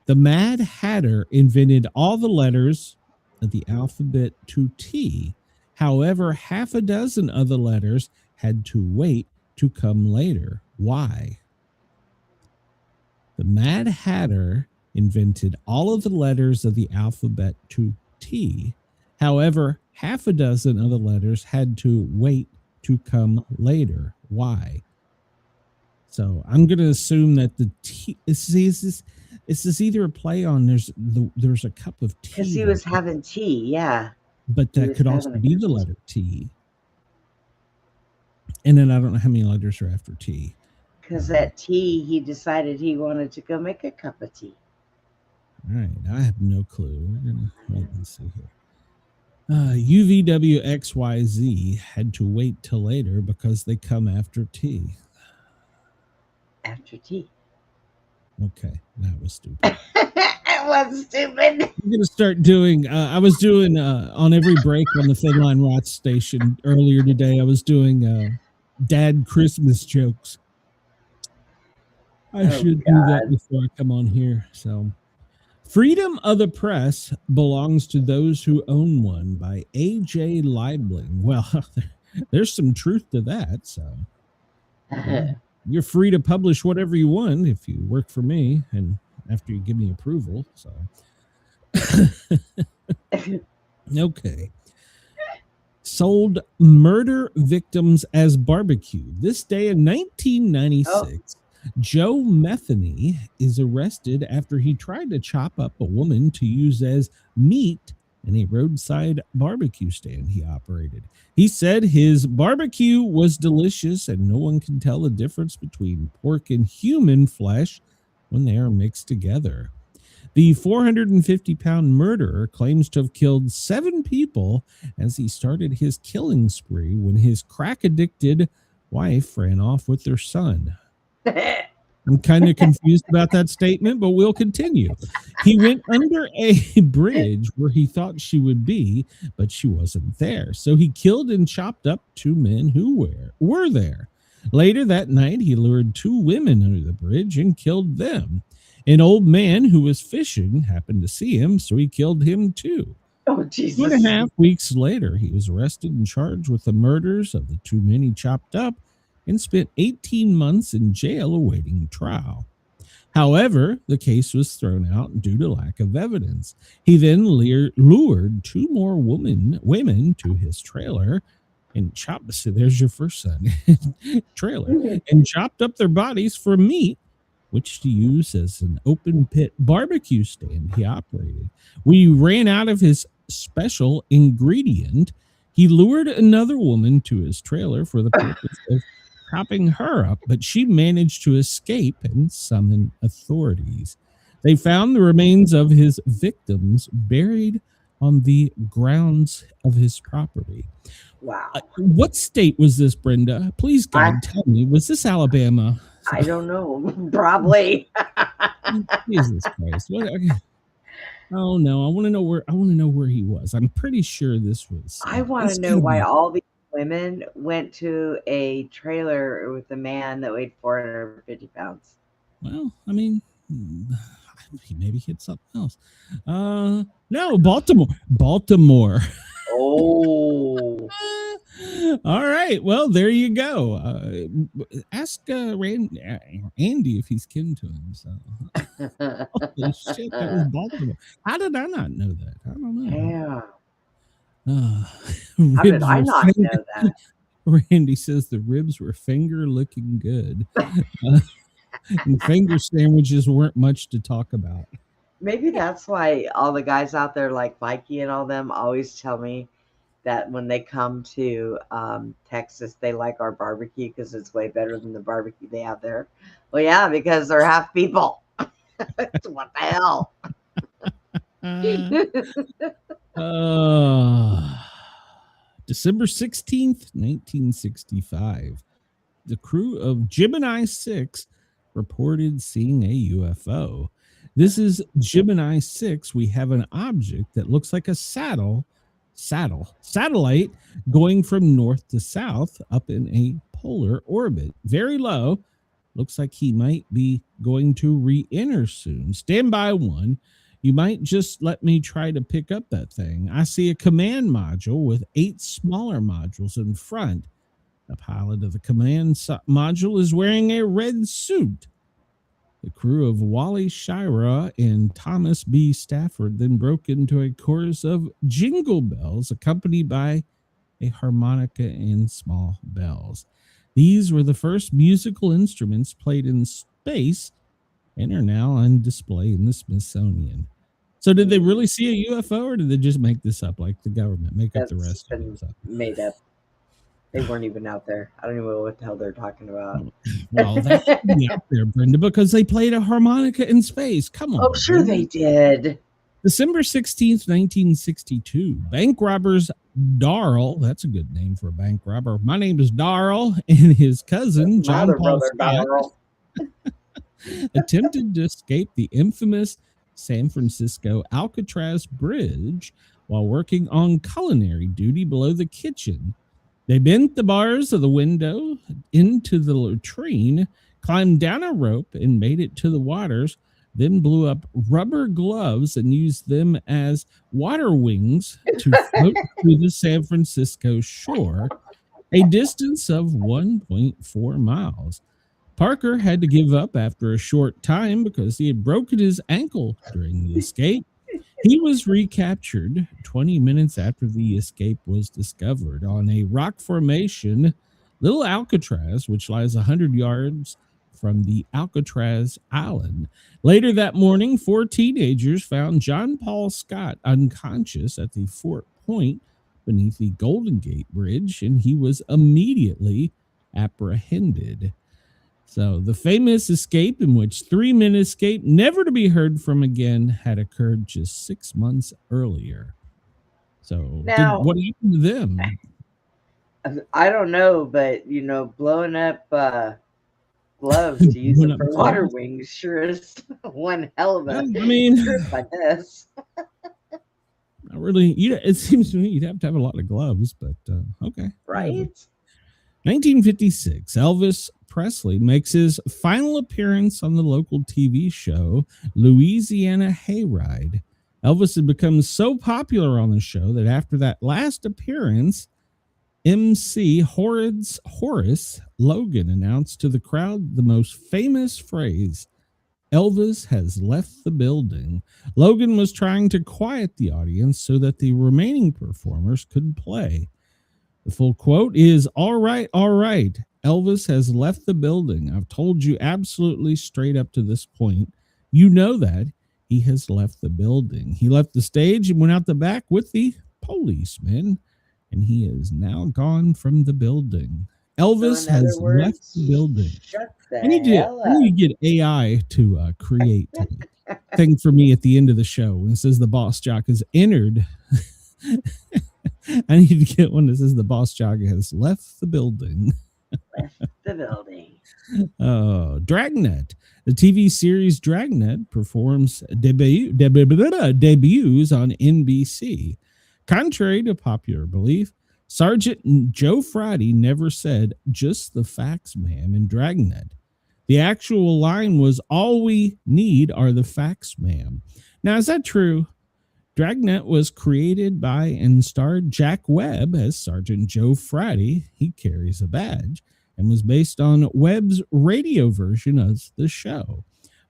the Mad Hatter invented all the letters of the alphabet to T However, half a dozen other letters had to wait to come later. Why? The Mad Hatter invented all of the letters of the alphabet to T. However, half a dozen other letters had to wait to come later. Why? So I'm going to assume that the T is this either a play on there's a cup of tea. Because he was having tea, yeah. But that could also be the letter T. And then I don't know how many letters are after T. Because at tea, he decided he wanted to go make a cup of tea. All right, I have no clue. We're going to wait and see here. UVWXYZ had to wait till later because they come after T. After tea. Okay, that was stupid. It was stupid. I'm going to start doing, I was doing on every break on the Fenline Rot station earlier today, I was doing dad Christmas jokes. I should do that before I come on here. So, Freedom of the Press belongs to those who own one by A.J. Liebling. Well, there's some truth to that. So, you're free to publish whatever you want if you work for me and after you give me approval. So, okay. Sold murder victims as barbecue. This day in 1996. Joe Metheny is arrested after he tried to chop up a woman to use as meat in a roadside barbecue stand he operated. He said his barbecue was delicious and no one can tell the difference between pork and human flesh when they are mixed together. The 450-pound murderer claims to have killed 7 people as he started his killing spree when his crack-addicted wife ran off with their son. I'm kind of confused about that statement, but we'll continue. He went under a bridge where he thought she would be, but she wasn't there. So he killed and chopped up 2 men who were there. Later that night, he lured 2 women under the bridge and killed them. An old man who was fishing happened to see him, so he killed him too. Oh, Jesus. 2.5 weeks later, he was arrested and charged with the murders of the 2 men he chopped up and spent 18 months in jail awaiting trial. However, the case was thrown out due to lack of evidence. He then lured 2 more women to his trailer and chopped, so there's your first son, trailer, and chopped up their bodies for meat, which to use as an open pit barbecue stand he operated. When he ran out of his special ingredient, he lured another woman to his trailer for the purpose of chopping her up, but she managed to escape and summon authorities. They found the remains of his victims buried on the grounds of his property. Wow. What state was this, Brenda? Please, God, tell me. Was this Alabama? I don't know. Probably. Jesus Christ. What? Oh no, I want to know where he was. I'm pretty sure this was. I want to know why all these women went to a trailer with a man that weighed 450 pounds. Well, I mean, he maybe hit something else. No, Baltimore. Oh. All right. Well, there you go. Ask Andy if he's kin to him. So, holy shit, that was Baltimore. How did I not know that? I don't know. Yeah. How did I not know that? Randy says the ribs were finger looking good. And finger sandwiches weren't much to talk about. Maybe that's why all the guys out there like Mikey and all them always tell me that when they come to Texas, they like our barbecue because it's way better than the barbecue they have there. Well, yeah, because they're half people. What the hell? December 16th, 1965. The crew of Gemini 6 reported seeing a UFO. This is Gemini 6. We have an object that looks like a satellite going from north to south up in a polar orbit. Very low. Looks like he might be going to re-enter soon. Stand by 1. You might just let me try to pick up that thing. I see a command module with 8 smaller modules in front. The pilot of the command module is wearing a red suit. The crew of Wally Shira and Thomas B. Stafford then broke into a chorus of jingle bells accompanied by a harmonica and small bells. These were the first musical instruments played in space and are now on display in the Smithsonian. So did they really see a UFO, or did they just make this up like the government? Make up the rest of it? Made up. They weren't even out there. I don't even know what the hell they're talking about. Well, that's out there, Brenda, because they played a harmonica in space. Come on. Oh, sure Brenda. They did. December 16th, 1962. Bank robbers Darrell, that's a good name for a bank robber. My name is Darrell, and his cousin, John Paul Scott, attempted to escape the infamous San Francisco Alcatraz Bridge while working on culinary duty below the kitchen. They bent the bars of the window into the latrine, climbed down a rope, and made it to the waters, then blew up rubber gloves and used them as water wings to float through the San Francisco shore, a distance of 1.4 miles. Parker had to give up after a short time because he had broken his ankle during the escape. He was recaptured 20 minutes after the escape was discovered on a rock formation, Little Alcatraz, which lies 100 yards from the Alcatraz Island. Later that morning, 4 teenagers found John Paul Scott unconscious at the Fort Point beneath the Golden Gate Bridge, and he was immediately apprehended. So the famous escape, in which 3 men escaped, never to be heard from again, had occurred just 6 months earlier. So now, what happened to them? I don't know, but, blowing up gloves to use them for water wings sure is one hell of a trip, I guess. Not really. It seems to me you'd have to have a lot of gloves, but okay. Right? 1956, Elvis Presley makes his final appearance on the local TV show Louisiana Hayride. Elvis had become so popular on the show that after that last appearance, MC Horace Logan announced to the crowd the most famous phrase, "Elvis has left the building." Logan was trying to quiet the audience so that the remaining performers could play. The full quote is, all right. Elvis has left the building. I've told you absolutely straight up to this point. You know that. He has left the building. He left the stage and went out the back with the policeman, and he is now gone from the building. Elvis has left the building. I need to get AI to create a thing for me at the end of the show when it says the boss jock has entered. I need to get one that says the boss jock has left the building. Left the building. Dragnet. The TV series Dragnet performs debuts on NBC. Contrary to popular belief, Sergeant Joe Friday never said, "Just the facts, ma'am," in Dragnet. The actual line was, "All we need are the facts, ma'am." Now, is that true? Dragnet was created by and starred Jack Webb as Sergeant Joe Friday. He carries a badge, and was based on Webb's radio version of the show.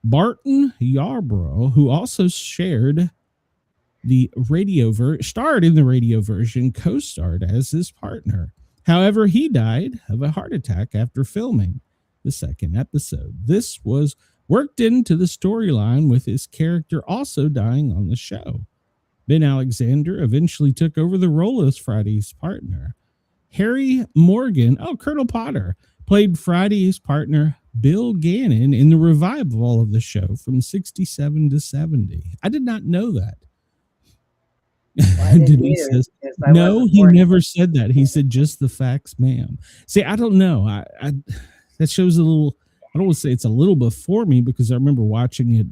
Barton Yarbrough, who also starred in the radio version, co-starred as his partner. However, he died of a heart attack after filming the second episode. This was worked into the storyline, with his character also dying on the show. Ben Alexander eventually took over the role as Friday's partner. Harry Morgan, Colonel Potter, played Friday's partner Bill Gannon in the revival of the show from 67 to 70. I did not know that. Denise says, no, he never said that. He said, "Just the facts, ma'am." See, I don't know. I that shows a little, I don't want to say it's a little before me, because I remember watching it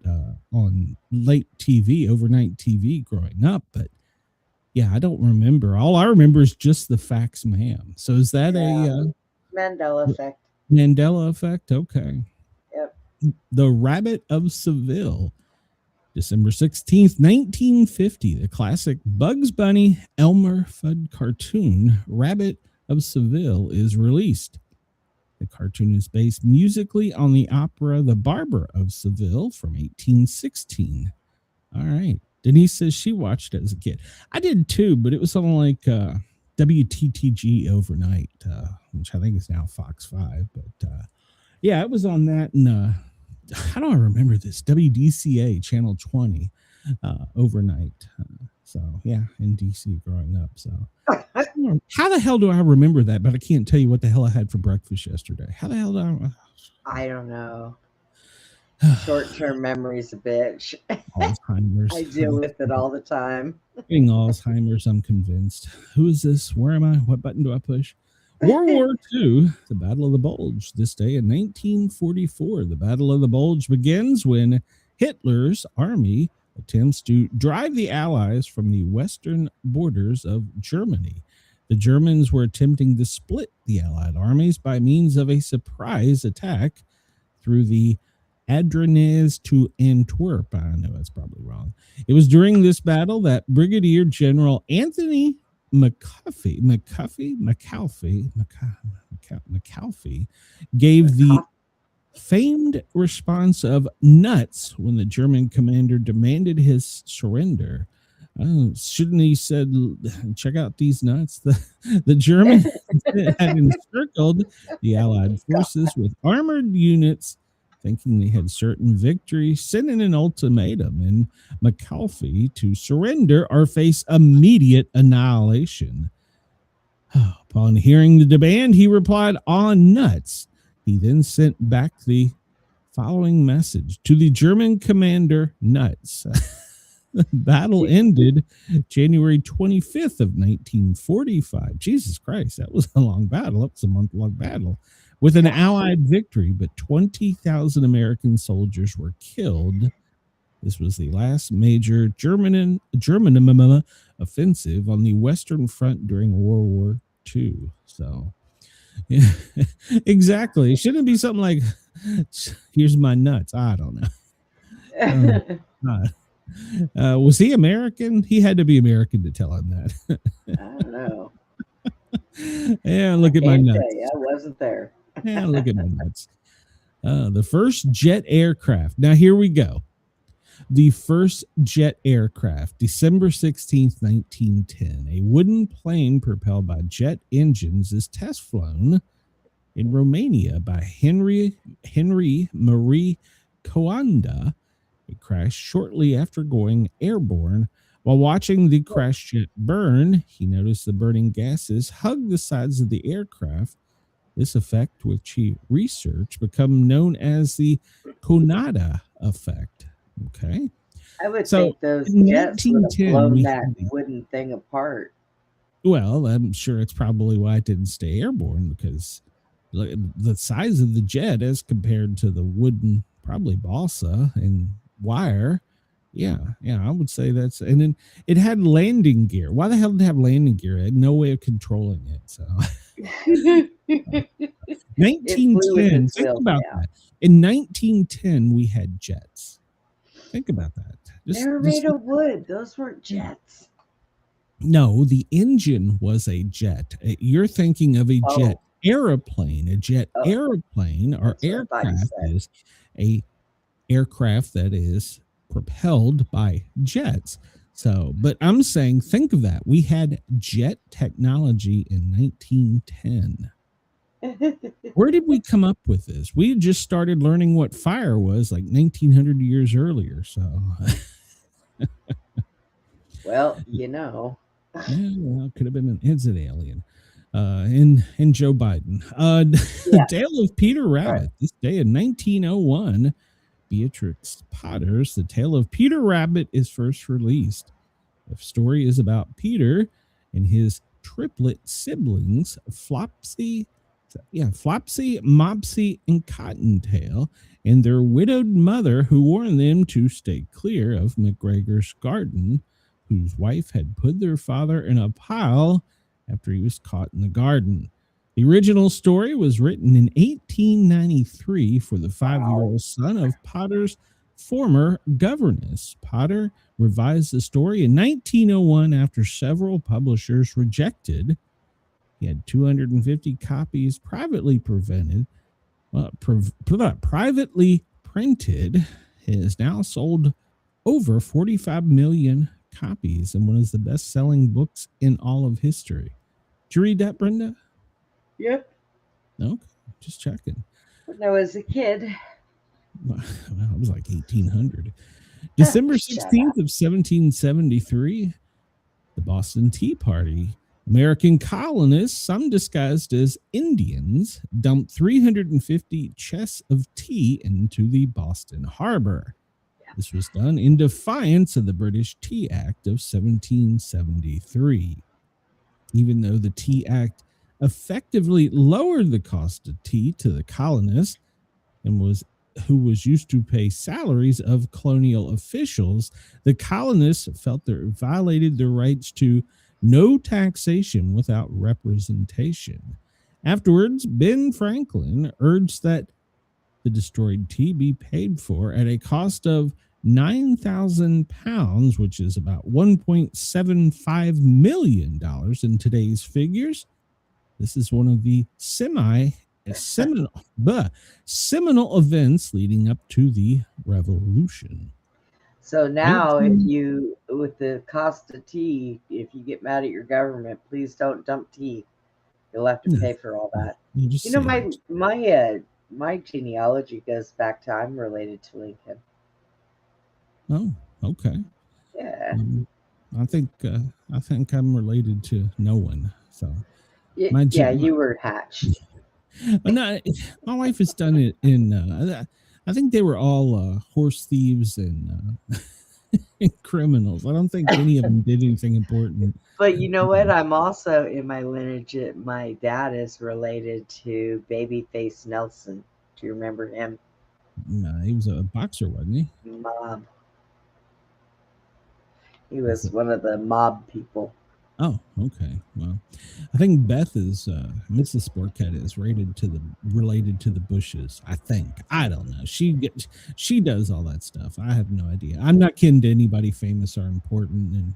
on late TV, overnight TV growing up, but yeah, I don't remember. All I remember is "Just the facts, ma'am." So is that a Mandela effect? Mandela effect? Okay. Yep. The Rabbit of Seville. December 16th, 1950, the classic Bugs Bunny Elmer Fudd cartoon, Rabbit of Seville, is released. The cartoon is based musically on the opera The Barber of Seville from 1816. All right. Denise says she watched it as a kid. I did too, but it was on like WTTG overnight, which I think is now Fox 5. But yeah, it was on that. And how do I remember this? WDCA Channel 20 overnight. So yeah, in DC growing up. So how the hell do I remember that? But I can't tell you what the hell I had for breakfast yesterday. How the hell do I don't know. Short-term memory's a bitch. Alzheimer's. I deal with it all the time. Getting Alzheimer's, I'm convinced. Who is this? Where am I? What button do I push? World War II, the Battle of the Bulge. This day in 1944, the Battle of the Bulge begins when Hitler's army attempts to drive the Allies from the western borders of Germany. The Germans were attempting to split the Allied armies by means of a surprise attack through the Ardennes to Antwerp. I know that's probably wrong. It was during this battle that Brigadier General Anthony McAuliffe gave the famed response of nuts when the German commander demanded his surrender. Shouldn't he said, check out these nuts? The Germans had encircled the Allied forces with armored units, thinking they had certain victory, sending an ultimatum in McAuliffe to surrender or face immediate annihilation. Upon hearing the demand, he replied, "On nuts." He then sent back the following message to the German commander, nuts. The battle ended January 25th of 1945. Jesus Christ, that was a long battle. That was a month-long battle with an Allied victory, but 20,000 American soldiers were killed. This was the last major German offensive on the Western Front during World War II. So, yeah, exactly. It shouldn't be something like, here's my nuts. I don't know. Was he American? He had to be American to tell him that. I don't know. Yeah, look at my nuts. I wasn't there. Yeah, look at my nuts. The first jet aircraft. Now, here we go. The first jet aircraft, December 16th, 1910. A wooden plane propelled by jet engines is test flown in Romania by Henry Marie Coanda. It crashed shortly after going airborne. While watching the crash jet burn, he noticed the burning gases hugged the sides of the aircraft. This effect, which he researched, became known as the Coanda effect. Okay. I would think those jets would have blown that wooden thing apart. Well, I'm sure it's probably why it didn't stay airborne, because the size of the jet as compared to the wooden, probably balsa and wire. Yeah, I would say that's, and then it had landing gear. Why the hell did it have landing gear? It had no way of controlling it. So 1910, think about that. In 1910, we had jets. Think about that. They were made of wood. Those weren't jets. No, the engine was a jet. You're thinking of a jet airplane. A jet airplane or aircraft is a aircraft that is propelled by jets. So, but I'm saying, think of that. We had jet technology in 1910. Where did we come up with this? We just started learning what fire was like 1900 years earlier. So, well, you know, it could have been an alien. And Joe Biden. Tale of Peter Rabbit. Right. This day in 1901, Beatrix Potter's The Tale of Peter Rabbit is first released. The story is about Peter and his triplet siblings, Flopsy, Mopsy, and Cottontail, and their widowed mother, who warned them to stay clear of McGregor's garden, whose wife had put their father in a pile after he was caught in the garden. The original story was written in 1893 for the 5-year-old son of Potter's former governess. Potter revised the story in 1901 after several publishers rejected. He had 250 copies privately privately printed. It is now sold over 45 million copies and one of the best-selling books in all of history. Did you read that, Brenda? Yep. No, just checking. When I was a kid. Well, it was like 1800. December 16th of 1773, the Boston Tea Party. American colonists, some disguised as Indians, dumped 350 chests of tea into the Boston harbor. This was done in defiance of the British Tea Act of 1773. Even though the Tea Act effectively lowered the cost of tea to the colonists and who was used to pay salaries of colonial officials, the colonists felt they violated their rights to no taxation without representation. Afterwards, Ben Franklin urged that the destroyed tea be paid for at a cost of £9,000, which is about $1.75 million in today's figures. This is one of the seminal events leading up to the Revolution. So now, if you, with the cost of tea, if you get mad at your government, please don't dump tea. You'll have to pay for all that. You know, my genealogy goes back to I'm related to Lincoln. Oh, okay. Yeah. I think I'm related to no one. So you were hatched. No, my wife has done it in. I think they were all horse thieves and criminals. I don't think any of them did anything important. But you know what? I'm also in my lineage. My dad is related to Babyface Nelson. Do you remember him? No, he was a boxer, wasn't he? Mob. He was one of the mob people. Oh, okay. Well, I think Beth is Mrs. Sportcat is related to the Bushes. I think. I don't know. She does all that stuff. I have no idea. I'm not kin to anybody famous or important, and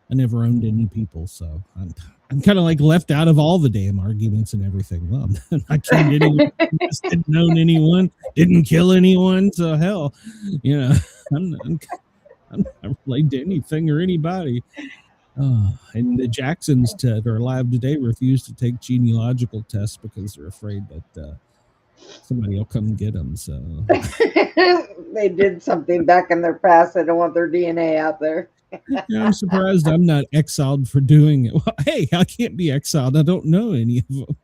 I never owned any people, so I'm kind of like left out of all the damn arguments and everything. Well, I'm not kin to anyone. Didn't own anyone. Didn't kill anyone. So hell, I'm not related to anything or anybody. And the Jacksons that are alive today refuse to take genealogical tests because they're afraid that somebody will come get them. So they did something back in their past. They don't want their DNA out there. Yeah, I'm surprised I'm not exiled for doing it. Well, hey, I can't be exiled. I don't know any of them.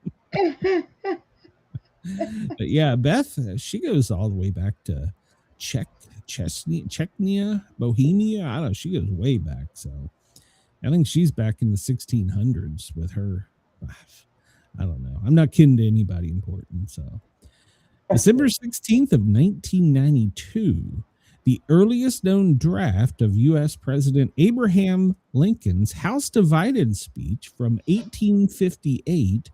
But yeah, Beth, she goes all the way back to Czechia, Bohemia. I don't know. She goes way back. So I think she's back in the 1600s with her. I don't know. I'm not kidding to anybody important. So December 16th of 1992, the earliest known draft of U.S. President Abraham Lincoln's House Divided speech from 1858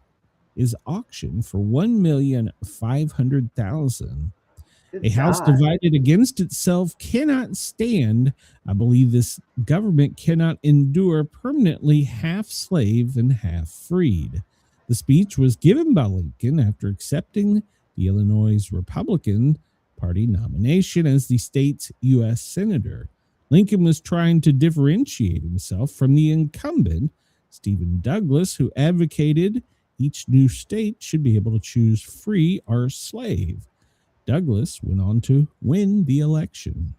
is auctioned for $1,500,000. A house divided against itself cannot stand. I believe this government cannot endure permanently half slave and half freed. The speech was given by Lincoln after accepting the Illinois Republican Party nomination as the state's U.S. Senator. Lincoln was trying to differentiate himself from the incumbent, Stephen Douglas, who advocated each new state should be able to choose free or slave. Douglas went on to win the election.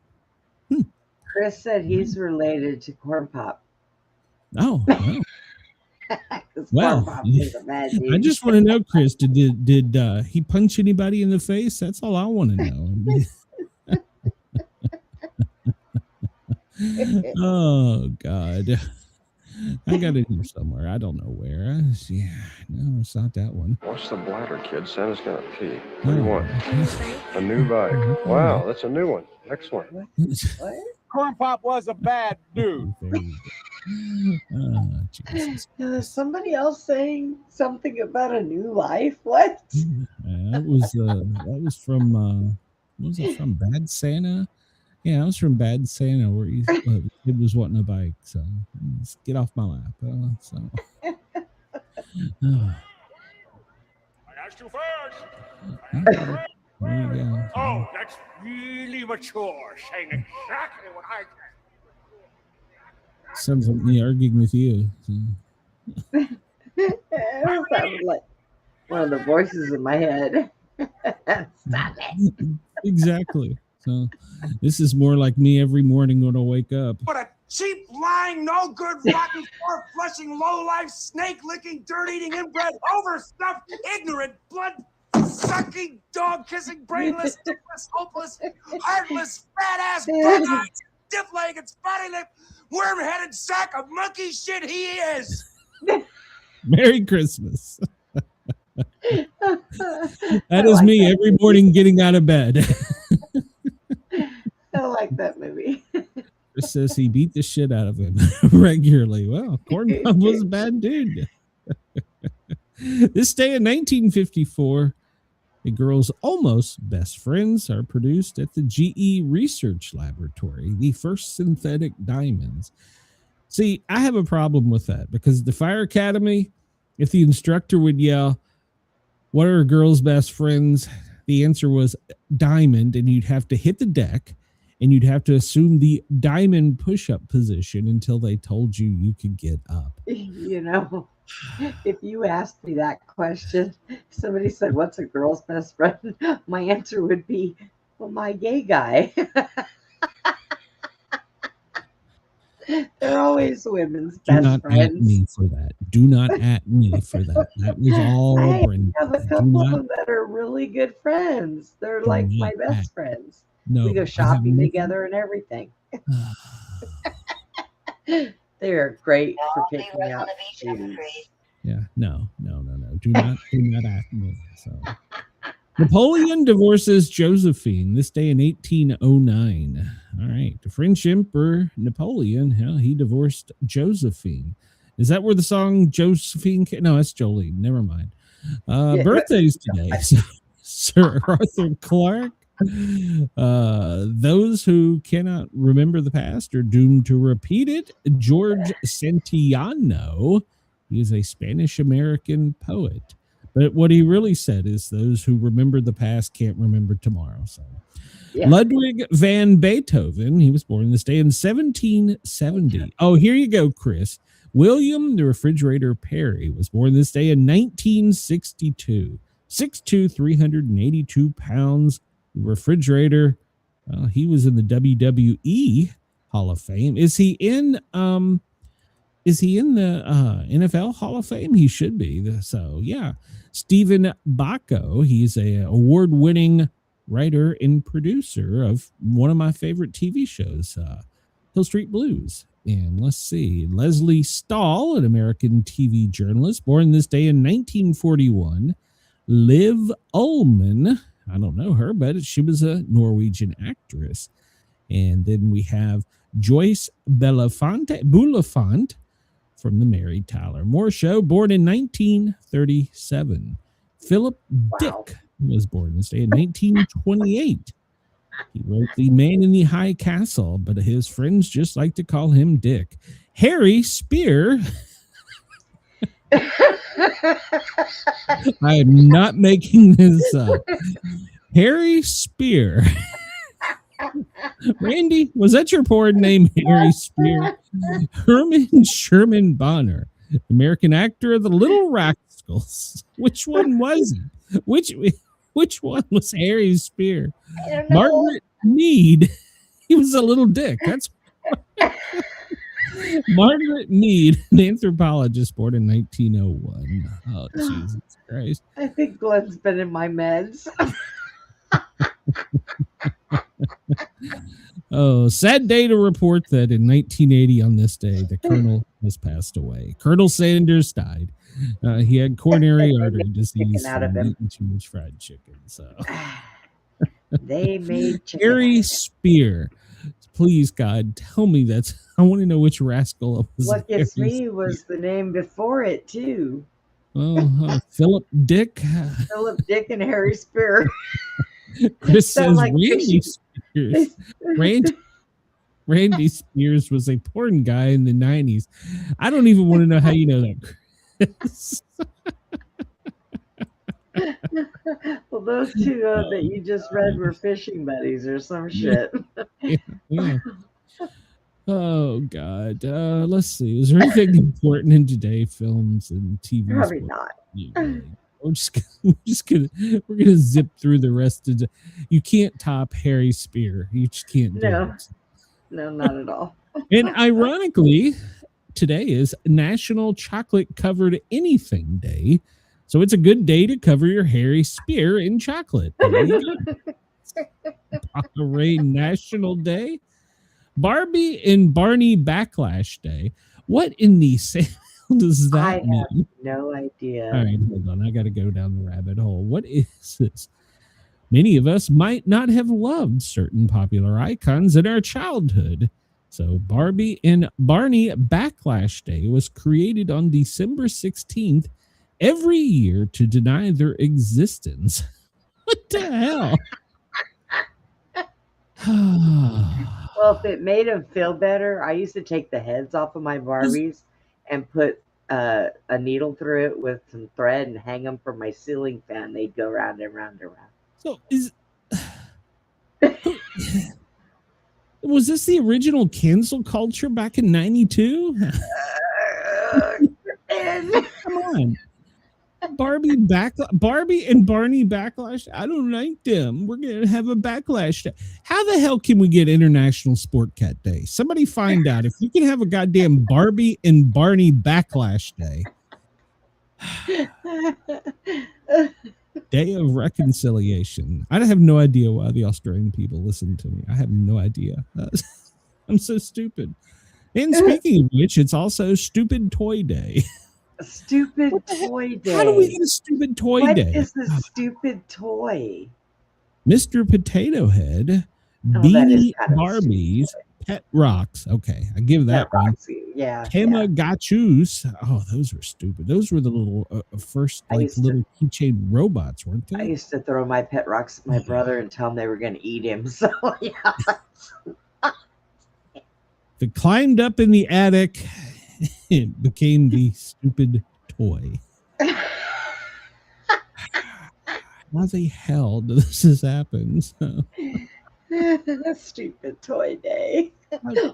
Chris said he's related to Corn Pop. Oh, well. Well, Corn Pop is a bad dude. I just want to know, Chris, did he punch anybody in the face? That's all I want to know. Oh, God. I got it here somewhere. I don't know where. No, it's not that one. Watch the bladder, kid. Santa's got a pee. What do you want? A new bike. Wow, that's a new one. Next one. What? Corn Pop was a bad dude. Oh, Jesus. Is somebody else saying something about a new life? What? That was from what was it from? Bad Santa. Yeah, I was from Bad Santa, where the kid was wanting a bike, so just get off my lap. I asked you first. There you go. Oh, that's really mature, saying exactly what I said. Sounds like me arguing with you. So. That was like one of the voices in my head. Stop it. Exactly. So this is more like me every morning when I wake up. What a cheap, lying, no good, rotten, floor-flushing, low-life, snake-licking, dirt-eating, inbred, overstuffed, ignorant, blood-sucking, dog-kissing, brainless, dickless, hopeless, heartless, fat-ass, bug-eyed, stiff-legged, spotty-lipped, worm-headed sack of monkey shit he is. Merry Christmas. That is me every morning getting out of bed. I like that movie. Chris says he beat the shit out of him regularly. Well, Corncob was a bad dude. This day in 1954, a girl's almost best friends are produced at the GE Research Laboratory, the first synthetic diamonds. See, I have a problem with that because the fire academy, if the instructor would yell, "What are a girl's best friends?" the answer was diamond, and you'd have to hit the deck and you'd have to assume the diamond push-up position until they told you you could get up. You know, if you asked me that question, somebody said, "What's a girl's best friend?" My answer would be, "Well, my gay guy." They're always women's Do best not friends. at me for that. Do not at me for that. That was all I Brenda. have a couple of them that are really good friends. They're like my best friends. No, We go shopping together and everything. They're great for picking up shoes. Yeah, no. Do not at me. So Napoleon divorces Josephine this day in 1809. All right. The French Emperor Napoleon, he divorced Josephine. Is that where the song Josephine came? No, that's Jolene. Never mind. Birthdays today. Sir Arthur Clarke. Those who cannot remember the past are doomed to repeat it. George Santillano. He is a Spanish-American poet. But what he really said is those who remember the past can't remember tomorrow. So, yeah. Ludwig van Beethoven, he was born this day in 1770. Oh, here you go, Chris. William the Refrigerator Perry was born this day in 1962. 6'2", 382 pounds. Refrigerator. He was in the WWE Hall of Fame. Is he in the NFL Hall of Fame? He should be. So, yeah. Stephen Bacco, he's a award-winning writer and producer of one of my favorite TV shows, Hill Street Blues. And let's see, Leslie Stahl, an American TV journalist, born this day in 1941. Liv Ullmann, I don't know her, but she was a Norwegian actress. And then we have Joyce Bulifant from the Mary Tyler Moore Show, born in 1937. Philip Dick was born this day in 1928. He wrote The Man in the High Castle, but his friends just like to call him Dick. Harry Spear. I am not making this up. Harry Spear. Randy, was that your porn name, Harry Spear? Herman Sherman Bonner, American actor of The Little Rascals. Which one was he? Which one was Harry Spear? Margaret Mead. He was a little dick. That's Margaret Mead, an anthropologist, born in 1901. Oh, Jesus Christ. I think Glenn's been in my meds. Oh, sad day to report that in 1980 on this day, the Colonel has passed away. Colonel Sanders died. He had coronary artery disease from eating too much fried chicken. So they made chicken. Harry Spear. Please, God, tell me that's. I want to know which rascal it was. What gets me was the name before it too. Oh, Philip Dick. Philip Dick and Harry Spear. Chris says like Randy Spears. Randy Spears was a porn guy in the 90s. I don't even want to know how you know that, Chris. Well, those two that you just read were fishing buddies or some shit. Yeah. Oh God. Let's see. Is there anything important in today? Films and TV? Probably sports? not. Yeah, we're gonna zip through the rest of the. You can't top Harry Spear. You just can't do No. it. No, not at all. And ironically, today is National Chocolate Covered Anything Day. So it's a good day to cover your Harry Spear in chocolate. Ray National Day. Barbie and Barney Backlash Day. What in the hell does that mean? I have no idea. All right, hold on. I got to go down the rabbit hole. What is this? Many of us might not have loved certain popular icons in our childhood. So Barbie and Barney Backlash Day was created on December 16th every year to deny their existence. What the hell? Well, if it made them feel better, I used to take the heads off of my Barbies and put a needle through it with some thread and hang them from my ceiling fan. They'd go round and round and round. So was this the original cancel culture back in 92? Come on. Barbie and Barney Backlash. I don't like them. We're gonna have a backlash day. How the hell can we get International Sportcat Day? Somebody find out if you can have a goddamn Barbie and Barney Backlash Day. Day of Reconciliation. I have no idea why the Australian people listen to me. I have no idea. I'm so stupid. And speaking of which, it's also Stupid Toy Day. Stupid toy day. How do we get a stupid toy day? What is a stupid toy? Mr. Potato Head, Beanie Barbies, Pet Rocks. Okay, I give that Pet one. Roxy. Yeah. Tamagotchis. Oh, those were stupid. Those were the little first little keychain robots, weren't they? I used to throw my Pet Rocks at my brother and tell him they were going to eat him. So yeah. If it climbed up in the attic, it became the stupid toy. How the hell does this happen? So, stupid toy day.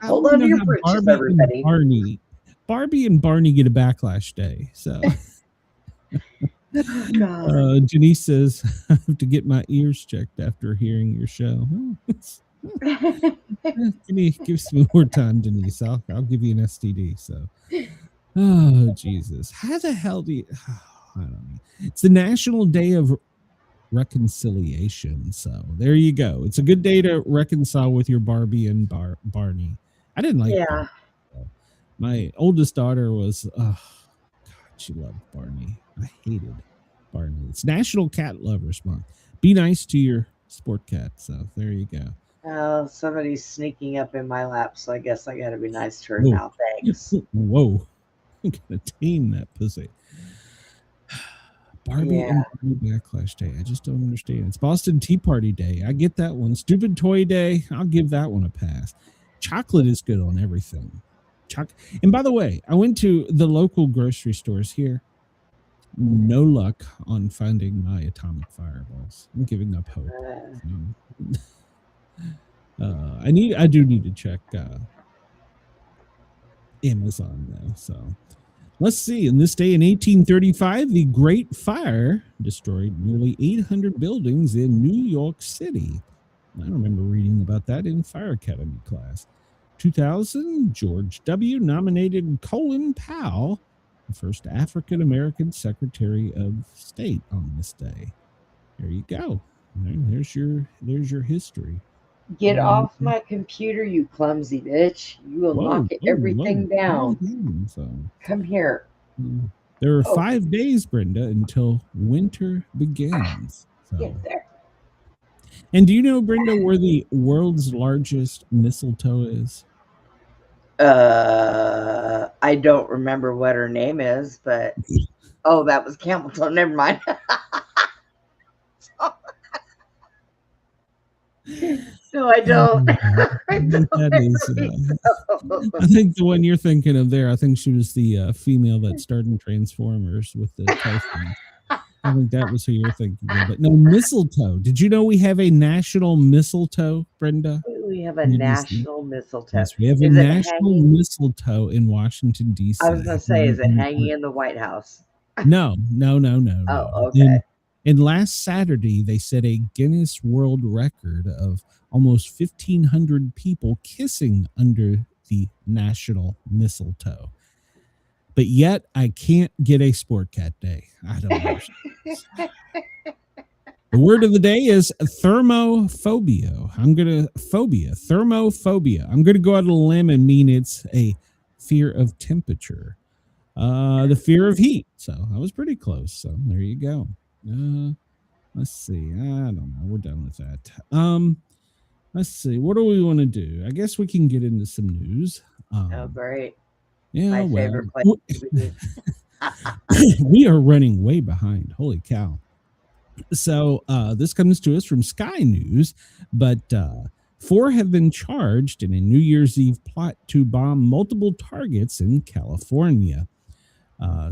Hold on to your britches, everybody. Barbie and Barney get a backlash day. So, Janice says, I have to get my ears checked after hearing your show. Give some more time, Denise. I'll give you an STD. So, oh Jesus, how the hell do you? I don't know. It's the National Day of Reconciliation. So there you go. It's a good day to reconcile with your Barbie and Barney. I didn't like. Yeah. My oldest daughter was. God, she loved Barney. I hated Barney. It's National Cat Lovers Month. Be nice to your sport cat. So there you go. Somebody's sneaking up in my lap, so I guess I got to be nice to her now. Thanks. Whoa. I'm going to tame that pussy. Barbie and Barney Backlash Day. I just don't understand. It's Boston Tea Party Day. I get that one. Stupid Toy Day. I'll give that one a pass. Chocolate is good on everything. And by the way, I went to the local grocery stores here. No luck on finding my atomic fireballs. I'm giving up hope. I do need to check Amazon though. So let's see. In this day in 1835, the Great Fire destroyed nearly 800 buildings in New York City. I remember reading about that in Fire Academy class. 2000, George W. nominated Colin Powell, the first African-American Secretary of State, on this day. There you go. There's your history. Get off my computer, you clumsy bitch. You will knock everything down. So, come here. There are 5 days, Brenda, until winter begins. So. Get there. And do you know, Brenda, where the world's largest mistletoe is? I don't remember what her name is, but that was Campbelltown. Never mind. No, I don't. I That is, don't. I think the one you're thinking of there, I think she was the female that starred in Transformers with the Typhon. I think that was who you're thinking of. But no, mistletoe. Did you know we have a national mistletoe, Brenda? We have a In DC? national mistletoe. Yes, we have a Is it national hanging? mistletoe in Washington, D.C. I was going to say, is it hanging in the White House? No. Oh, okay. And last Saturday, they set a Guinness World Record of almost 1,500 people kissing under the national mistletoe. But yet, I can't get a Sportcat day. I don't know. The word of the day is thermophobia. Thermophobia. I'm going to go out on a limb and mean it's a fear of temperature. The fear of heat. So I was pretty close. So there you go. Let's see. I don't know. We're done with that. Let's see. What do we want to do? I guess we can get into some news. Oh, great. Yeah, My well, favorite place to be. we are running way behind. Holy cow. So this comes to us from Sky News, but 4 have been charged in a New Year's Eve plot to bomb multiple targets in California.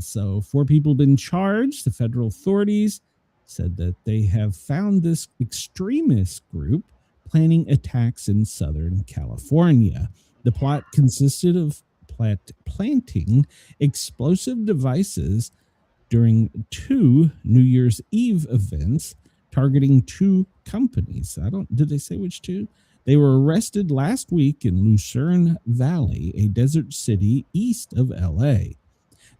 So 4 people have been charged. The federal authorities said that they have found this extremist group planning attacks in Southern California. The plot consisted of planting explosive devices during 2 New Year's Eve events targeting 2 companies. Did they say which 2? They were arrested last week in Lucerne Valley, a desert city east of LA.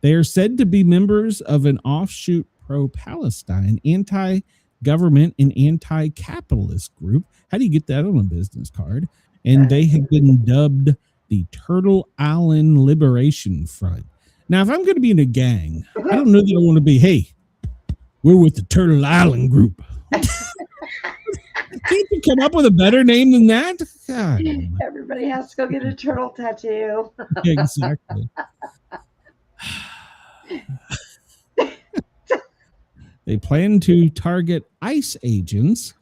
They are said to be members of an offshoot pro-Palestine, anti-government, and anti-capitalist group. How do you get that on a business card? And they have been dubbed the Turtle Island Liberation Front. Now, if I'm going to be in a gang, I don't know that I want to be, hey, we're with the Turtle Island group. Can't you come up with a better name than that? God. Everybody has to go get a turtle tattoo. Exactly. They plan to target ICE agents,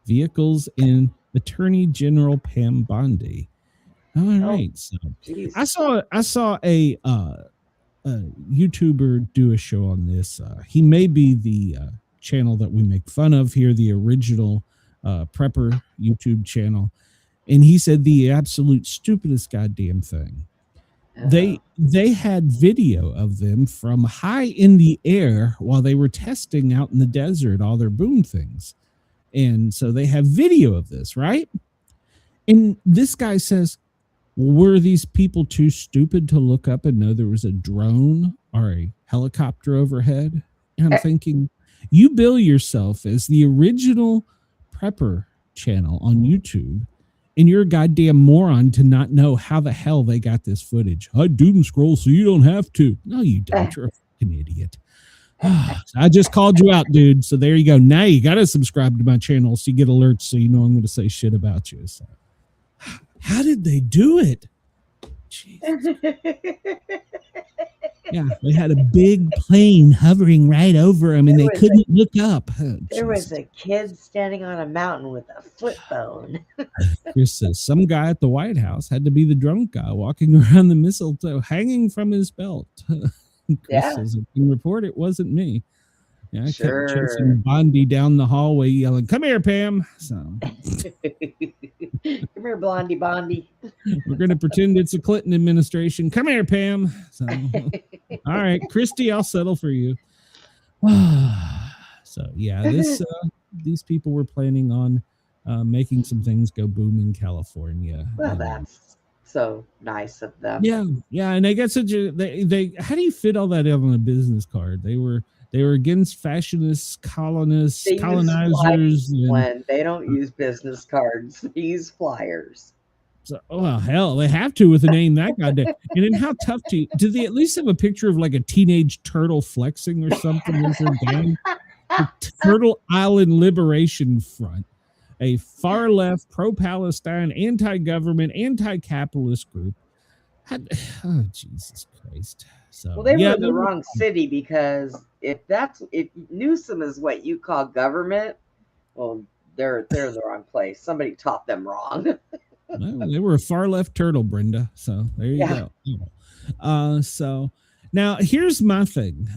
vehicles, and Attorney General Pam Bondi. All right. So I saw a YouTuber do a show on this. He may be the channel that we make fun of here, the original prepper YouTube channel. And he said the absolute stupidest goddamn thing. They had video of them from high in the air while they were testing out in the desert all their boom things. And so they have video of this, right? And this guy says, were these people too stupid to look up and know there was a drone or a helicopter overhead? And I'm thinking, you bill yourself as the original prepper channel on YouTube, and you're a goddamn moron to not know how the hell they got this footage. I doom and scroll so you don't have to. No, you don't. You're a fucking idiot. I just called you out, dude. So there you go. Now you got to subscribe to my channel so you get alerts so you know I'm going to say shit about you. So, how did they do it? Jesus. Yeah, they had a big plane hovering right over them, and they couldn't look up. Oh, there was a kid standing on a mountain with a foot bone. Chris says some guy at the White House had to be the drunk guy walking around the mistletoe hanging from his belt. Chris says, I can report it wasn't me. Yeah, I kept chasing Bondi down the hallway yelling, "Come here, Pam." So come here, Blondie Bondi. We're going to pretend it's a Clinton administration. Come here, Pam. So, all right, Christy, I'll settle for you. So yeah, these people were planning on making some things go boom in California. Well, that's so nice of them. Yeah, and they got such a they. How do you fit all that on a business card? They were against fascists, colonizers. When they don't use business cards, they use flyers. So, well, hell, they have to with a name that goddamn. And then how tough do they at least have a picture of like a teenage turtle flexing or something with their gang? The Turtle Island Liberation Front, a far left, pro-Palestine, anti-government, anti-capitalist group. Oh, Jesus Christ. So, well, they were in the wrong city, because if Newsom is what you call government, well, they're in the wrong place. Somebody taught them wrong. Well, they were a far left turtle, Brenda. So there you go. So now here's my thing.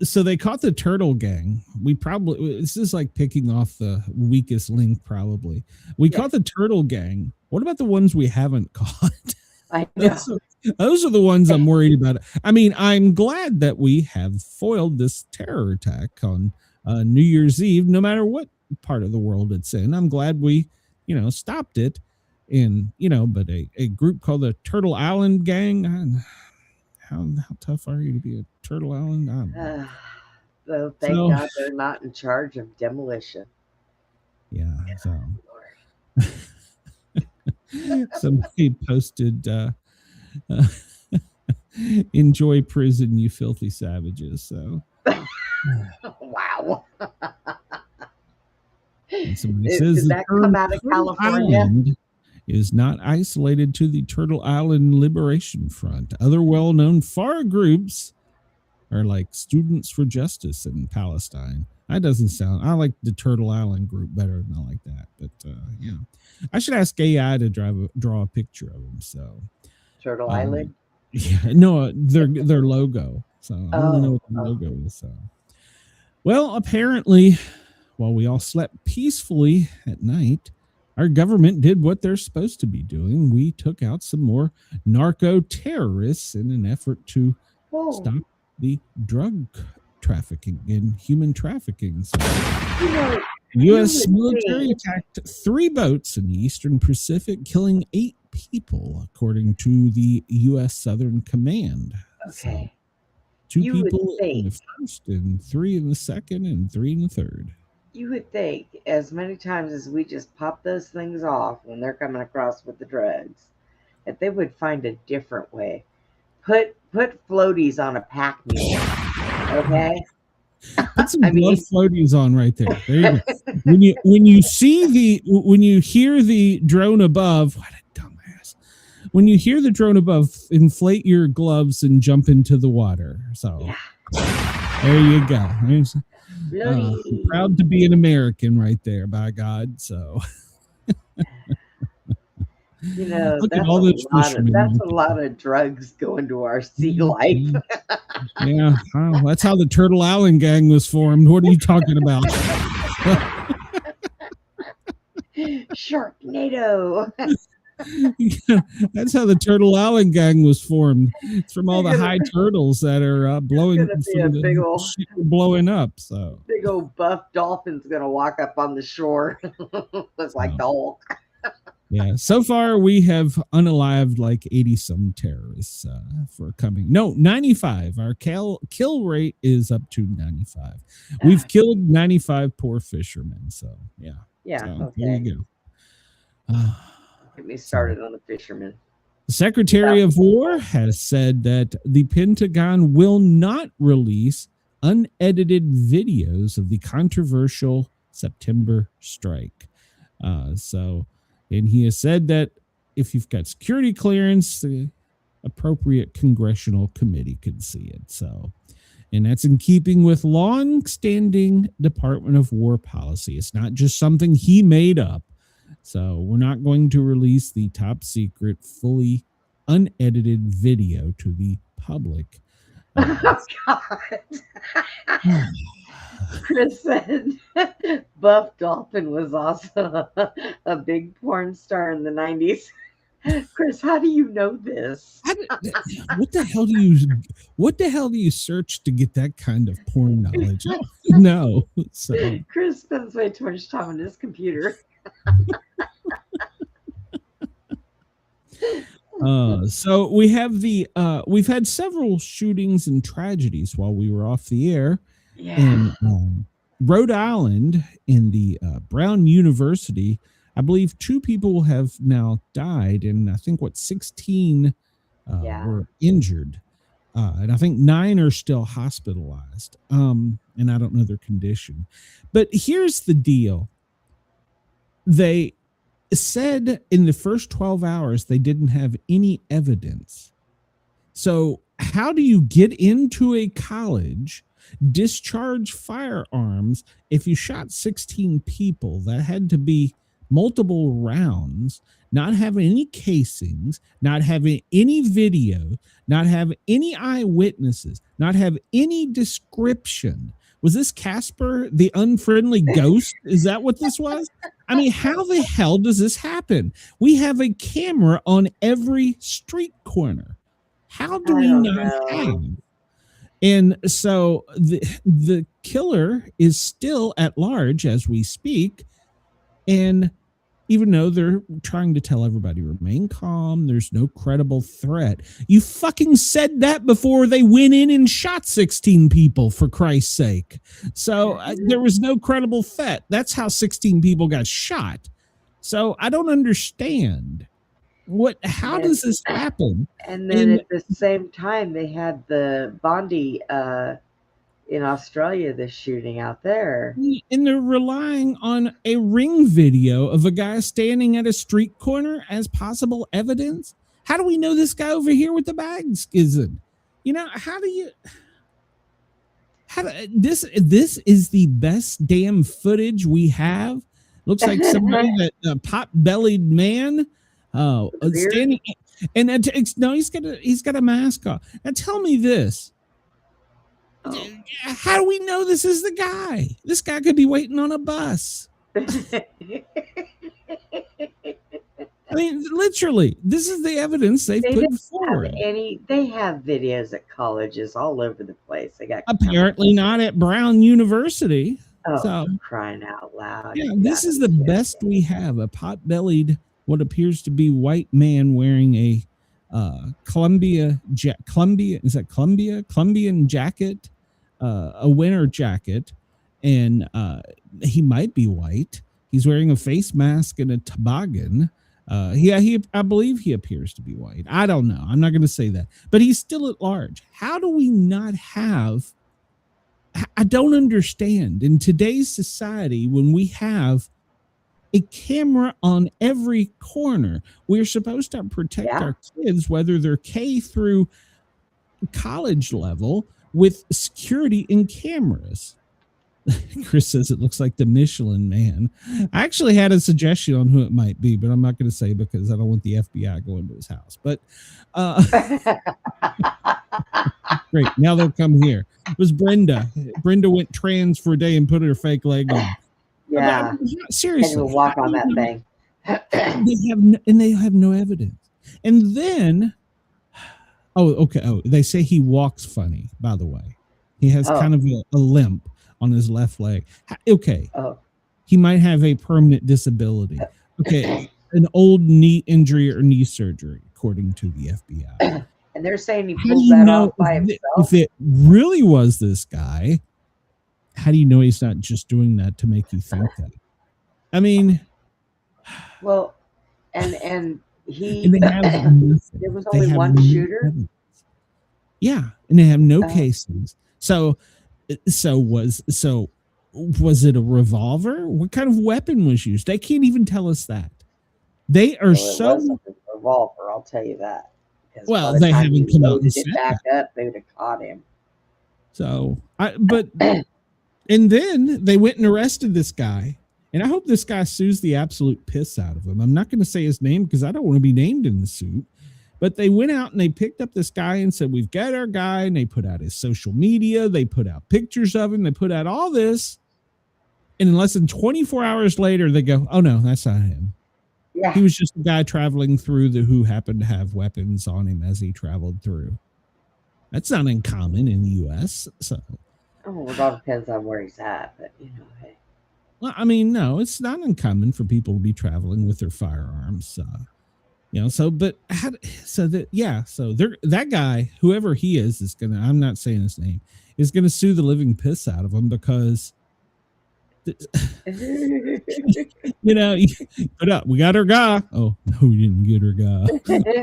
So they caught the turtle gang. This is like picking off the weakest link, probably. We caught the turtle gang. What about the ones we haven't caught? I know. Those are the ones I'm worried about. I mean, I'm glad that we have foiled this terror attack on New Year's Eve, no matter what part of the world it's in. I'm glad we, stopped it. And, but a group called the Turtle Island Gang, how tough are you to be a Turtle Island? So thank God they're not in charge of demolition. Yeah. So somebody posted, enjoy prison, you filthy savages. So wow. And somebody says Did that come out of California? Island is not isolated to the Turtle Island Liberation Front. Other well-known FAR groups are like Students for Justice in Palestine. That doesn't sound. I like the Turtle Island group better than I like that. But I should ask AI to draw a picture of them. So Turtle Island. Yeah, no, their logo. So I don't know what the logo is. So, well, apparently, while we all slept peacefully at night, our government did what they're supposed to be doing. We took out some more narco terrorists in an effort to stop the drug trafficking and human trafficking. So, U.S. military attacked 3 boats in the Eastern Pacific, killing 8 people, according to the U.S. Southern Command. Okay. So, 2 people in the first, and 3 in the second, and 3 in the third. You would think as many times as we just pop those things off when they're coming across with the drugs, that they would find a different way. Put floaties on a pack mule, okay? Put some blood floaties on right there. There you go. When you hear the drone above, what a dumbass. When you hear the drone above, inflate your gloves and jump into the water. So there you go. Proud to be an American right there, by God. So look at all those fishermen. That's a lot of drugs going to our sea life. Yeah, that's how the Turtle Island Gang was formed. What are you talking about? Sharknado. That's how the Turtle Island Gang was formed. It's from all the high turtles that are blowing up. So big old buff dolphin's gonna walk up on the shore. Looks like the Hulk. Yeah, so far we have unalived like 80 some terrorists for coming. No, 95. Our kill rate is up to 95. We've killed 95 poor fishermen. So yeah. So, Okay. there you go. Get me started on the fishermen. The Secretary of War has said that the Pentagon will not release unedited videos of the controversial September strike. And he has said that if you've got security clearance, the appropriate congressional committee could see it. So, and that's in keeping with long-standing Department of War policy. It's not just something he made up. So we're not going to release the top secret, fully unedited video to the public. Oh, God. Chris said Buff Dolphin was also a big porn star in the 90s. Chris, how do you know this? What the hell do you search to get that kind of porn knowledge? No. So Chris spends way too much time on his computer. So we have we've had several shootings and tragedies while we were off the air. Yeah. In Rhode Island, in the Brown University, I believe 2 people have now died, and I think 16 were injured, and I think 9 are still hospitalized. And I don't know their condition, but here's the deal: they said in the first 12 hours they didn't have any evidence. So how do you get into a college discharge firearms. If you shot 16 people, that had to be multiple rounds, not having any casings, not having any video, not have any eyewitnesses, not have any description. Was this Casper, the unfriendly ghost? Is that what this was? I mean, how the hell does this happen? We have a camera on every street corner. How do we not have? And so the killer is still at large as we speak. And even though they're trying to tell everybody remain calm, there's no credible threat. You fucking said that before they went in and shot 16 people, for Christ's sake. So there was no credible threat. That's how 16 people got shot. So I don't understand. How does this happen? And then at the same time, they had the Bondi in Australia, the shooting out there. And they're relying on a ring video of a guy standing at a street corner as possible evidence. How do we know this guy over here with the bags isn't? You know, this is the best damn footage we have. Looks like somebody that pot-bellied man standing, and no, he's got a mask on. Now tell me this. How do we know this is the guy? This guy could be waiting on a bus. I mean, literally, this is the evidence they put forward. They have videos at colleges all over the place. They got apparently not at Brown University. Oh, so, crying out loud! Yeah, this is the best we have. A pot-bellied, what appears to be white man wearing a Colombian jacket, a winter jacket, and he might be white. He's wearing a face mask and a toboggan. I believe he appears to be white. I don't know. I'm not going to say that, but he's still at large. How do we not have? I don't understand in today's society when we have a camera on every corner. We're supposed to protect our kids, whether they're K through college level, with security and cameras. Chris says it looks like the Michelin Man. I actually had a suggestion on who it might be, but I'm not going to say because I don't want the FBI going to his house. But great. Now they'll come here. It was Brenda. Brenda went trans for a day and put her fake leg on. Yeah. Seriously. And we'll walk on that thing. They have no evidence. And then, they say he walks funny, by the way. He has kind of a limp on his left leg. Okay. He might have a permanent disability. Okay. An old knee injury or knee surgery, according to the FBI. And they're saying he pulled that off by himself. If it really was this guy, how do you know he's not just doing that to make you think that? I mean, well, and he and they have there was only one shooter. Evidence. Yeah, and they have no cases. So was it a revolver? What kind of weapon was used? They can't even tell us that. They are It wasn't a revolver, I'll tell you that. Well, they haven't come out and said back up, they would have caught him. So, and then they went and arrested this guy. And I hope this guy sues the absolute piss out of him. I'm not going to say his name because I don't want to be named in the suit. But they went out and they picked up this guy and said, we've got our guy. And they put out his social media. They put out pictures of him. They put out all this. And in less than 24 hours later, they go, oh, no, that's not him. Yeah. He was just a guy traveling through who happened to have weapons on him as he traveled through. That's not uncommon in the U.S. So, well, it all depends on where he's at. But, hey. Well, I mean, no, it's not uncommon for people to be traveling with their firearms. That guy, whoever he is gonna, I'm not saying his name, is gonna sue the living piss out of him because put up, we got our guy. Oh no, we didn't get our guy.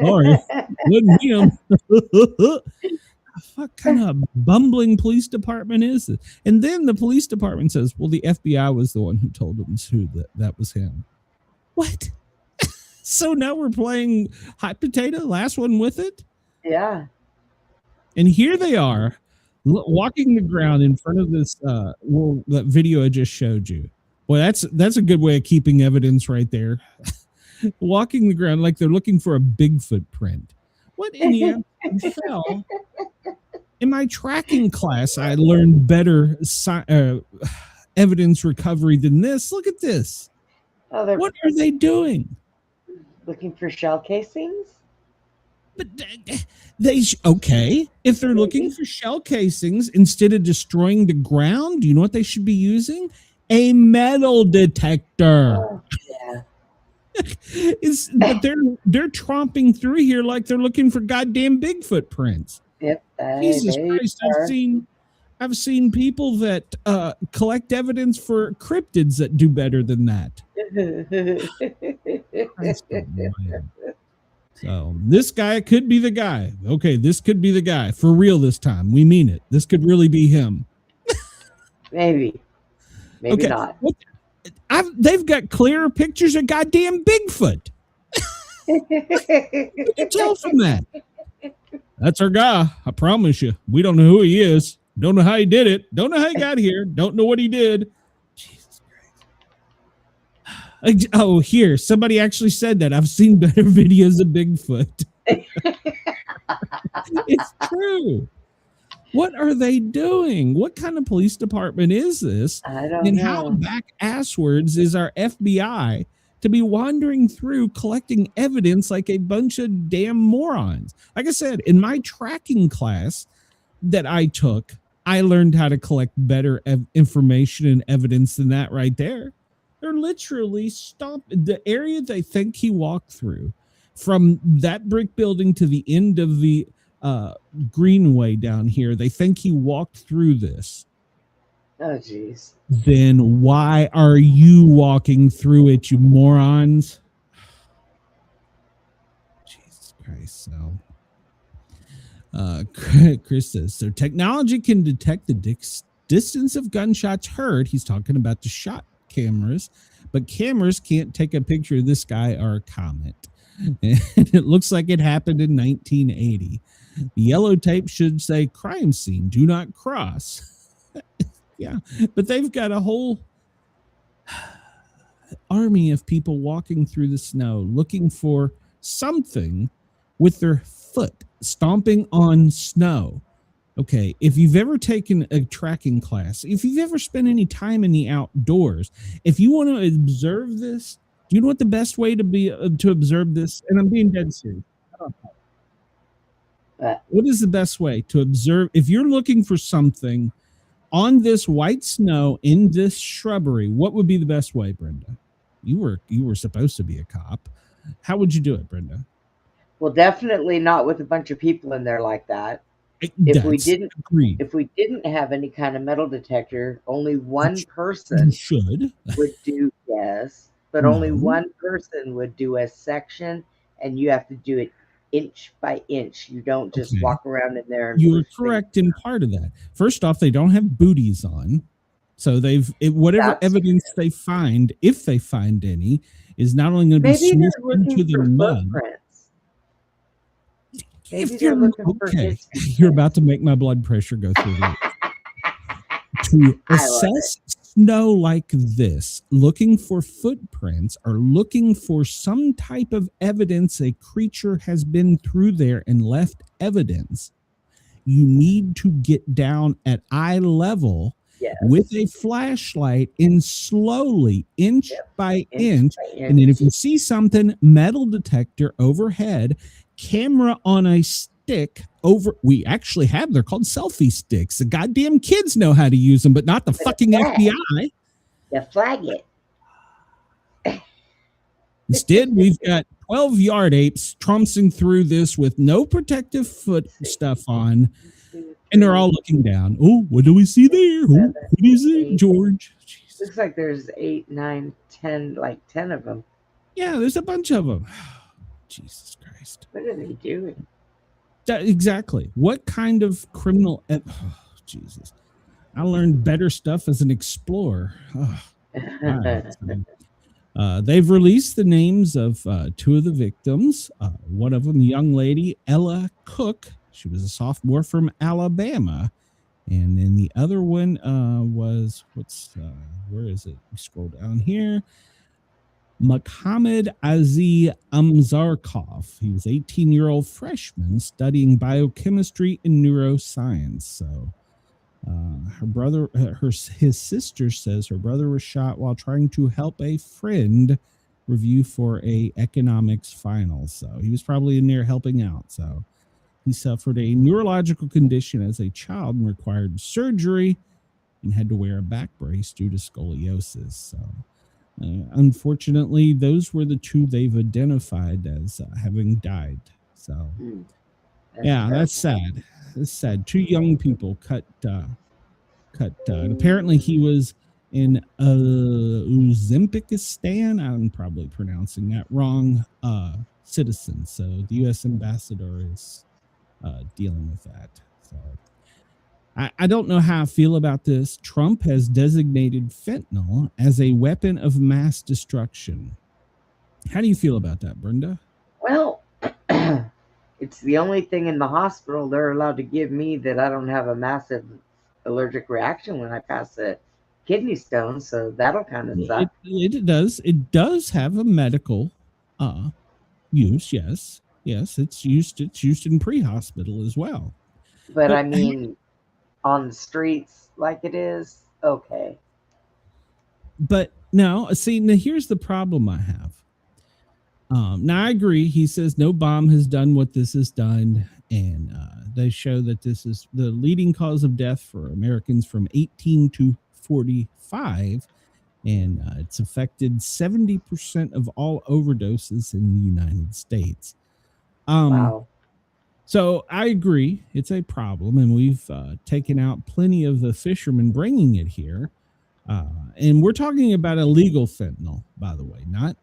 Sorry, wasn't him. What kind of bumbling police department is it? And then the police department says, well, the FBI was the one who told them that was him. What? So now we're playing hot potato, last one with it? Yeah. And here they are walking the ground in front of this that video I just showed you. Well, that's a good way of keeping evidence right there. Walking the ground like they're looking for a Bigfoot print. What in the hell? In my tracking class, I learned better evidence recovery than this. Look at this. Oh, what are they doing? Looking for shell casings? But okay, if they're looking for shell casings instead of destroying the ground, do you know what they should be using? A metal detector. Oh, yeah. But they're tromping through here like they're looking for goddamn Bigfoot prints. Yep. Jesus Christ! I've seen people that collect evidence for cryptids that do better than that. So this guy could be the guy. Okay, this could be the guy for real this time. We mean it. This could really be him. Maybe okay. Not. They've got clearer pictures of goddamn Bigfoot. What can you tell from that? That's our guy. I promise you. We don't know who he is. Don't know how he did it. Don't know how he got here. Don't know what he did. Jesus Christ. Oh, here. Somebody actually said that. I've seen better videos of Bigfoot. It's true. What are they doing? What kind of police department is this? I don't know. And how back asswards is our FBI to be wandering through collecting evidence like a bunch of damn morons? Like I said, in my tracking class that I took, I learned how to collect better information and evidence than that right there. They're literally the area they think he walked through from that brick building to the end of the greenway down here. They think he walked through this. Oh, jeez. Then why are you walking through it, you morons? Jesus Christ. So, Chris says, so technology can detect the distance of gunshots heard. He's talking about the shot cameras, but cameras can't take a picture of this guy or a comet. And it looks like it happened in 1980. The yellow tape should say crime scene, do not cross. Yeah, but they've got a whole army of people walking through the snow looking for something with their foot stomping on snow. Okay, if you've ever taken a tracking class, if you've ever spent any time in the outdoors, if you want to observe this, do you know what the best way to observe this? And I'm being dead serious. What is the best way to observe? If you're looking for something on this white snow in this shrubbery, what would be the best way, Brenda? You were supposed to be a cop. How would you do it, Brenda? Well, definitely not with a bunch of people in there like that. If we didn't have any kind of metal detector, only one person would do only one person would do a section, and you have to do it inch by inch. You don't just walk around in there. And you're correct in part of that. First off, they don't have booties on, so whatever evidence they find, if they find any, is not only going to be smoothed into the mud. If you're about to make my blood pressure go through the roof. To assess snow like this, looking for footprints or looking for some type of evidence a creature has been through there and left evidence, you need to get down at eye level with a flashlight and slowly, inch by inch. And then if you see something, metal detector overhead, camera on a stick over. We actually have, they're called selfie sticks. The goddamn kids know how to use them, but not the fucking FBI. You flag it. Instead, we've got 12 yard apes trouncing through this with no protective foot stuff on, and they're all looking down. Oh, what do we see there? Oh, what is it, George? Jesus. Looks like there's 8, 9, 10, like 10 of them. Yeah, there's a bunch of them. Jesus Christ. What are they doing? Exactly. What kind of criminal? Jesus. I learned better stuff as an explorer. They've released the names of 2 of the victims. One of them, the young lady, Ella Cook. She was a sophomore from Alabama. And then the other one was where is it? We scroll down here. Mohammed Azi Amzarkov. He was 18-year-old freshman studying biochemistry and neuroscience. So her brother, his sister says her brother was shot while trying to help a friend review for a economics final. So he was probably in there helping out. So he suffered a neurological condition as a child and required surgery and had to wear a back brace due to scoliosis. So unfortunately, those were the two they've identified as having died. So that's sad. It's sad. Two young people cut. And apparently he was in Uzbekistan. I'm probably pronouncing that wrong. Citizen. So the U.S. ambassador is dealing with that. So I don't know how I feel about this. Trump has designated fentanyl as a weapon of mass destruction. How do you feel about that, Brenda? Well, it's the only thing in the hospital they're allowed to give me that I don't have a massive allergic reaction when I pass a kidney stone. So that'll kind of suck. It does. It does have a medical use. Yes. It's used in pre-hospital as well. But I mean, on the streets like it is, okay. But now, see, now here's the problem I have. Now I agree. He says no bomb has done what this has done, and they show that this is the leading cause of death for Americans from 18 to 45, and it's affected 70% of all overdoses in the United States. Wow. So I agree, it's a problem, and we've taken out plenty of the fishermen bringing it here. And we're talking about illegal fentanyl, by the way, not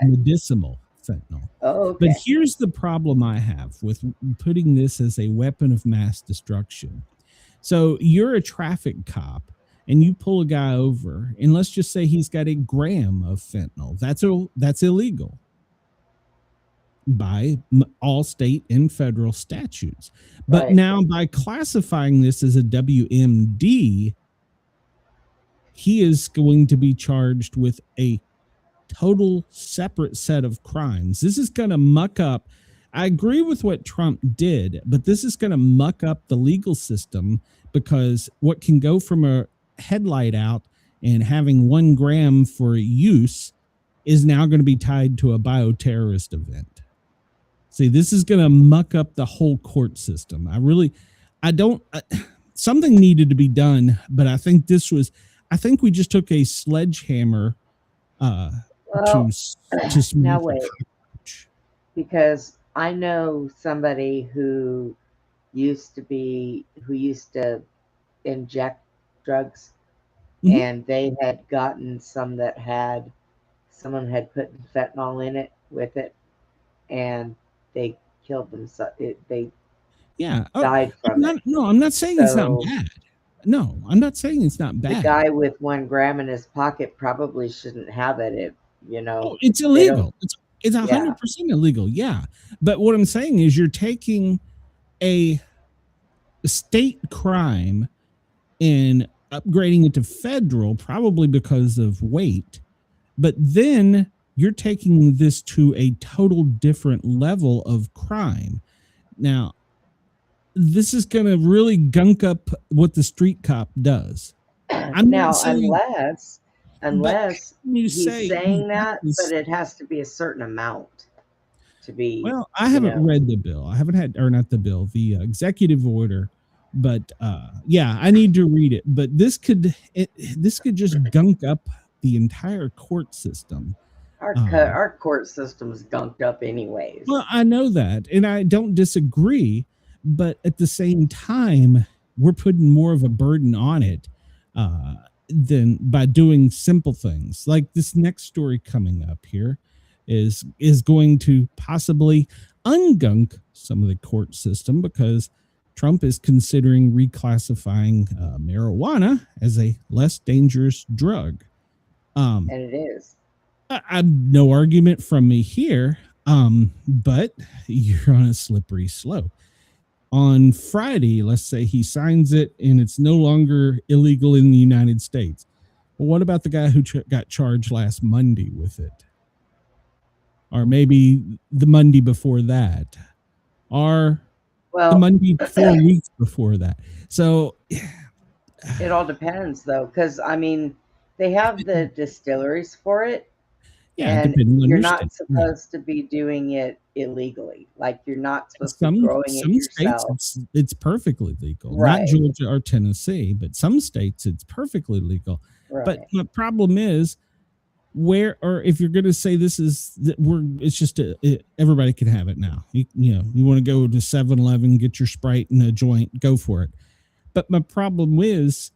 medicinal fentanyl. Oh, okay. But here's the problem I have with putting this as a weapon of mass destruction. So you're a traffic cop, and you pull a guy over, and let's just say he's got a gram of fentanyl. That's illegal by all state and federal statutes. But now by classifying this as a WMD, he is going to be charged with a total separate set of crimes. This is going to muck up. I agree with what Trump did, but this is going to muck up the legal system, because what can go from a headlight out and having 1 gram for use is now going to be tied to a bioterrorist event. See, this is going to muck up the whole court system. Something needed to be done, but I think we just took a sledgehammer to now wait, because I know somebody who used to inject drugs, and they had gotten some that someone had put fentanyl in it with it, and they killed themselves. They died from it. No, I'm not saying it's not bad. No, I'm not saying it's not bad. The guy with 1 gram in his pocket probably shouldn't have it. It's illegal. It's 100% illegal. Yeah. But what I'm saying is you're taking a state crime and upgrading it to federal, probably because of weight. But then you're taking this to a total different level of crime. Now, this is going to really gunk up what the street cop does. Unless he's saying that, but it has to be a certain amount to be. Well, I haven't read the bill. I haven't had, or not the bill, the executive order. But I need to read it. But this could just gunk up the entire court system. Our court system's gunked up anyways. Well, I know that, and I don't disagree. But at the same time, we're putting more of a burden on it than by doing simple things. Like this next story coming up here is going to possibly ungunk some of the court system, because Trump is considering reclassifying marijuana as a less dangerous drug. And it is. No argument from me here, but you're on a slippery slope. on Friday, let's say he signs it and it's no longer illegal in the United States. Well, what about the guy who got charged last Monday with it? Or maybe the Monday before that? Or the Monday 4 weeks before that? So it all depends, though, because, I mean, they have the distilleries for it. Yeah, and you're not supposed to be doing it illegally. Like, you're not supposed to be growing it yourself. States it's perfectly legal. Right. Not Georgia or Tennessee, but some states it's perfectly legal. Right. But the problem is, where, or if you're going to say this is, it's just everybody can have it now. You want to go to 7-Eleven, get your Sprite and a joint, go for it. But my problem is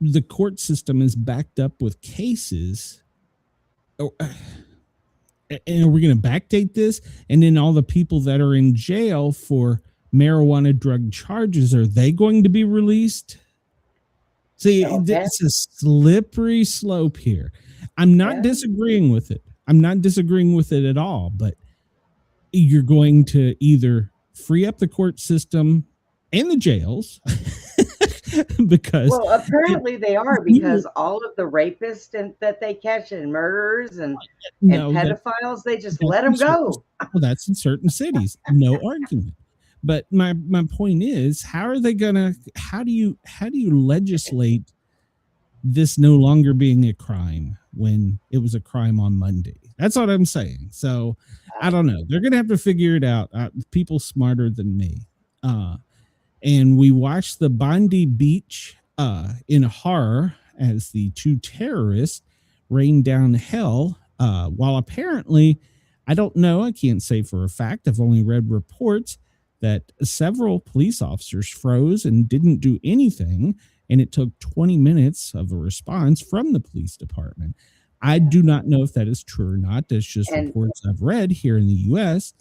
the court system is backed up with cases. And are we going to backdate this? And then all the people that are in jail for marijuana drug charges, are they going to be released? See, it's a slippery slope here. I'm not disagreeing with it. I'm not disagreeing with it at all. But you're going to either free up the court system and the jails because apparently they are, because all of the rapists that they catch and murderers and pedophiles, they just let them go. Well, that's in certain cities, no argument. But my point is, how do you legislate this no longer being a crime when it was a crime on Monday? That's what I'm saying. So I don't know. They're going to have to figure it out. People smarter than me. And we watched the Bondi beach in horror as the two terrorists rained down hell, while apparently, I don't know, I can't say for a fact, I've only read reports that several police officers froze and didn't do anything, and it took 20 minutes of a response from the police department. I do not know if that is true or not. That's just reports I've read here in the U.S.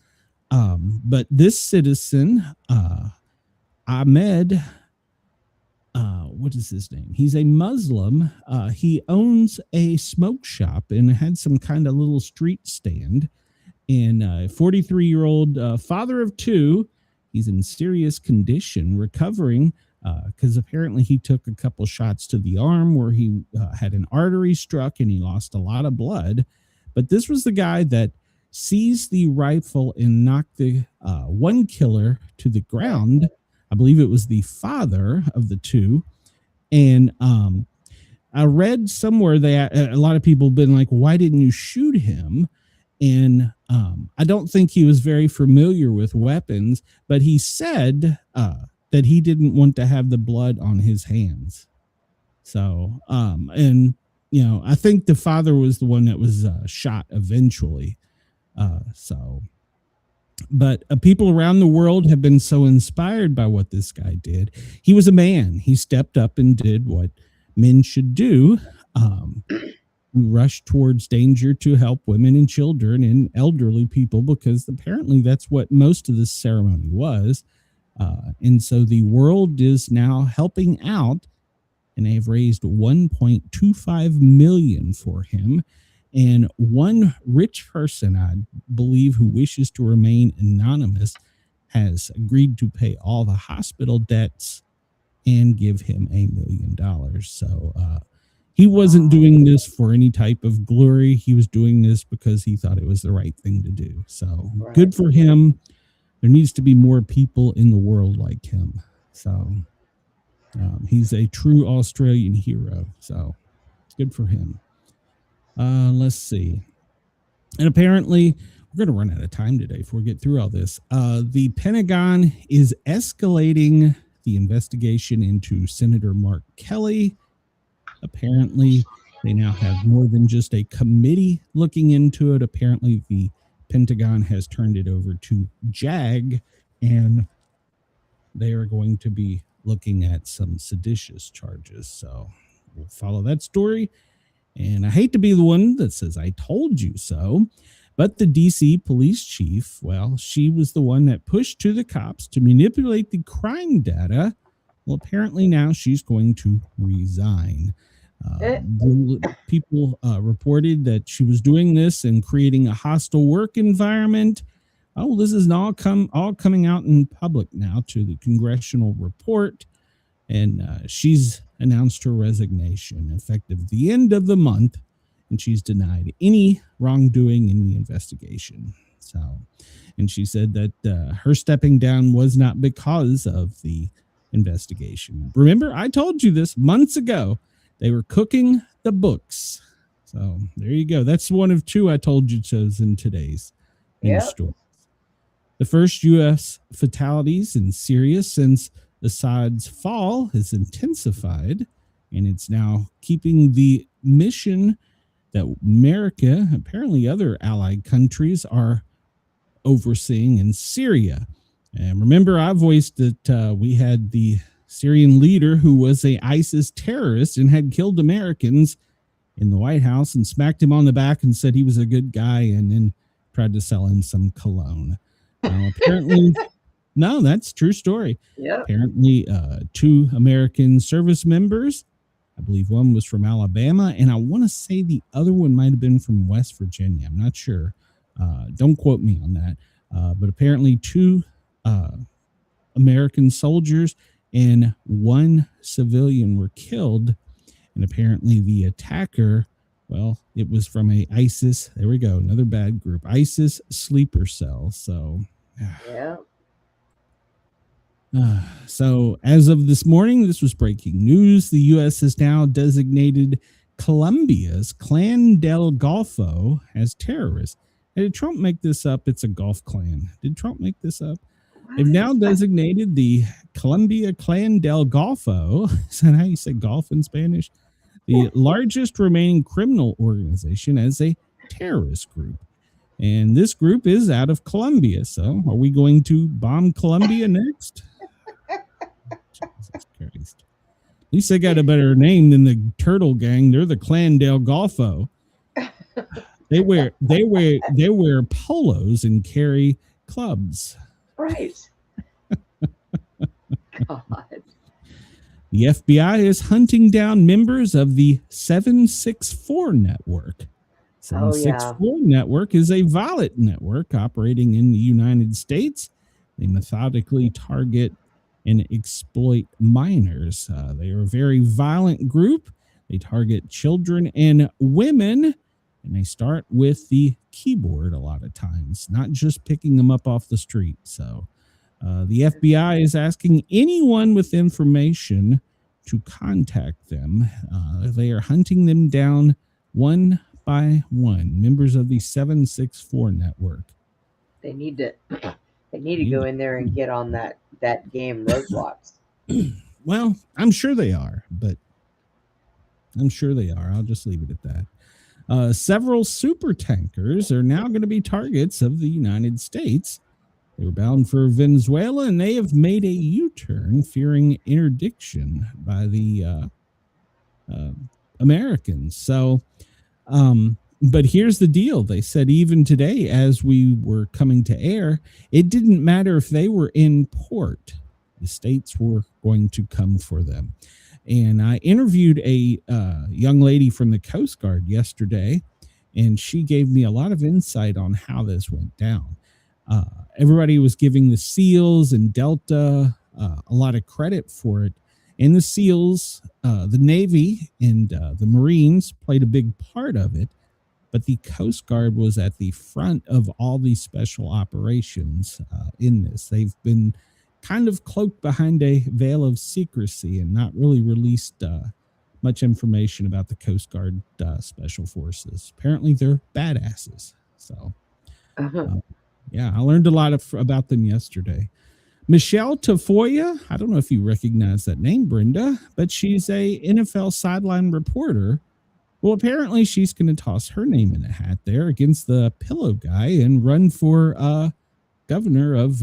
But this citizen, Ahmed, what is his name? He's a Muslim. He owns a smoke shop and had some kind of little street stand. And 43-year-old father of two, he's in serious condition, recovering because apparently he took a couple shots to the arm where he had an artery struck and he lost a lot of blood. But this was the guy that seized the rifle and knocked the one killer to the ground. I believe it was the father of the two. And I read somewhere that a lot of people have been like, why didn't you shoot him? And I don't think he was very familiar with weapons, but he said that he didn't want to have the blood on his hands. So, I think the father was the one that was shot eventually. But people around the world have been so inspired by what this guy did. He was a man. He stepped up and did what men should do. Rush towards danger to help women and children and elderly people, because apparently that's what most of this ceremony was. And so the world is now helping out, and they have raised $1.25 million for him. And one rich person, I believe, who wishes to remain anonymous, has agreed to pay all the hospital debts and give him $1 million. So he wasn't doing this for any type of glory. He was doing this because he thought it was the right thing to do. So good for him. There needs to be more people in the world like him. So he's a true Australian hero. So good for him. Let's see. And apparently, we're going to run out of time today before we get through all this. The Pentagon is escalating the investigation into Senator Mark Kelly. Apparently, they now have more than just a committee looking into it. Apparently, the Pentagon has turned it over to JAG, and they are going to be looking at some seditious charges. So we'll follow that story. And I hate to be the one that says I told you so, but the DC police chief, well, she was the one that pushed to the cops to manipulate the crime data. Well, apparently now she's going to resign. People reported that she was doing this and creating a hostile work environment. Oh, this is all coming out in public now to the congressional report, and she's announced her resignation effective the end of the month, and she's denied any wrongdoing in the investigation. So, and she said that her stepping down was not because of the investigation. Remember, I told you this months ago. They were cooking the books. So there you go. That's one of two I told you in today's news story. The first U.S. fatalities in Syria since Assad's fall has intensified, and it's now keeping the mission that America, apparently other allied countries, are overseeing in Syria. And remember, I voiced that we had the Syrian leader who was a ISIS terrorist and had killed Americans in the White House and smacked him on the back and said he was a good guy, and then tried to sell him some cologne. Apparently, no, that's true story. Yep. Apparently, two American service members, I believe one was from Alabama, and I want to say the other one might have been from West Virginia. I'm not sure. Don't quote me on that. But apparently two American soldiers and one civilian were killed. And apparently the attacker, well, it was from a ISIS. There we go. Another bad group. ISIS sleeper cell. So, yeah. So as of this morning, this was breaking news. The U.S. has now designated Colombia's Clan del Golfo as terrorists. Did Trump make this up? It's a golf clan. Did Trump make this up? They've now designated the Colombia Clan del Golfo. Is that how you say golf in Spanish? The largest remaining criminal organization as a terrorist group. And this group is out of Colombia. So are we going to bomb Colombia next? Jesus Christ. At least they got a better name than the Turtle Gang. They're the Clan del Golfo. They wear polos and carry clubs. Right. God. The FBI is hunting down members of the 764 network. 764 network is a violent network operating in the United States. They methodically target and exploit minors. They are a very violent group. They target children and women. And they start with the keyboard a lot of times, not just picking them up off the street. So the FBI is asking anyone with information to contact them. They are hunting them down one by one, members of the 764 network. They need to go in there and get on that game Roblox. Well, I'm sure they are, but I'll just leave it at that. Several super tankers are now going to be targets of the United States. They were bound for Venezuela, and they have made a U-turn, fearing interdiction by the Americans. So, but here's the deal. They said even today, as we were coming to air, it didn't matter if they were in port. The states were going to come for them. And I interviewed a young lady from the Coast Guard yesterday, and she gave me a lot of insight on how this went down. Everybody was giving the SEALs and Delta a lot of credit for it. And the SEALs, the Navy, and the Marines played a big part of it. But the Coast Guard was at the front of all these special operations in this. They've been kind of cloaked behind a veil of secrecy and not really released much information about the Coast Guard special forces. Apparently they're badasses. So, yeah, I learned a lot about them yesterday. Michelle Tafoya, I don't know if you recognize that name, Brenda, but she's a NFL sideline reporter. Well, apparently she's going to toss her name in a hat there against the pillow guy and run for governor of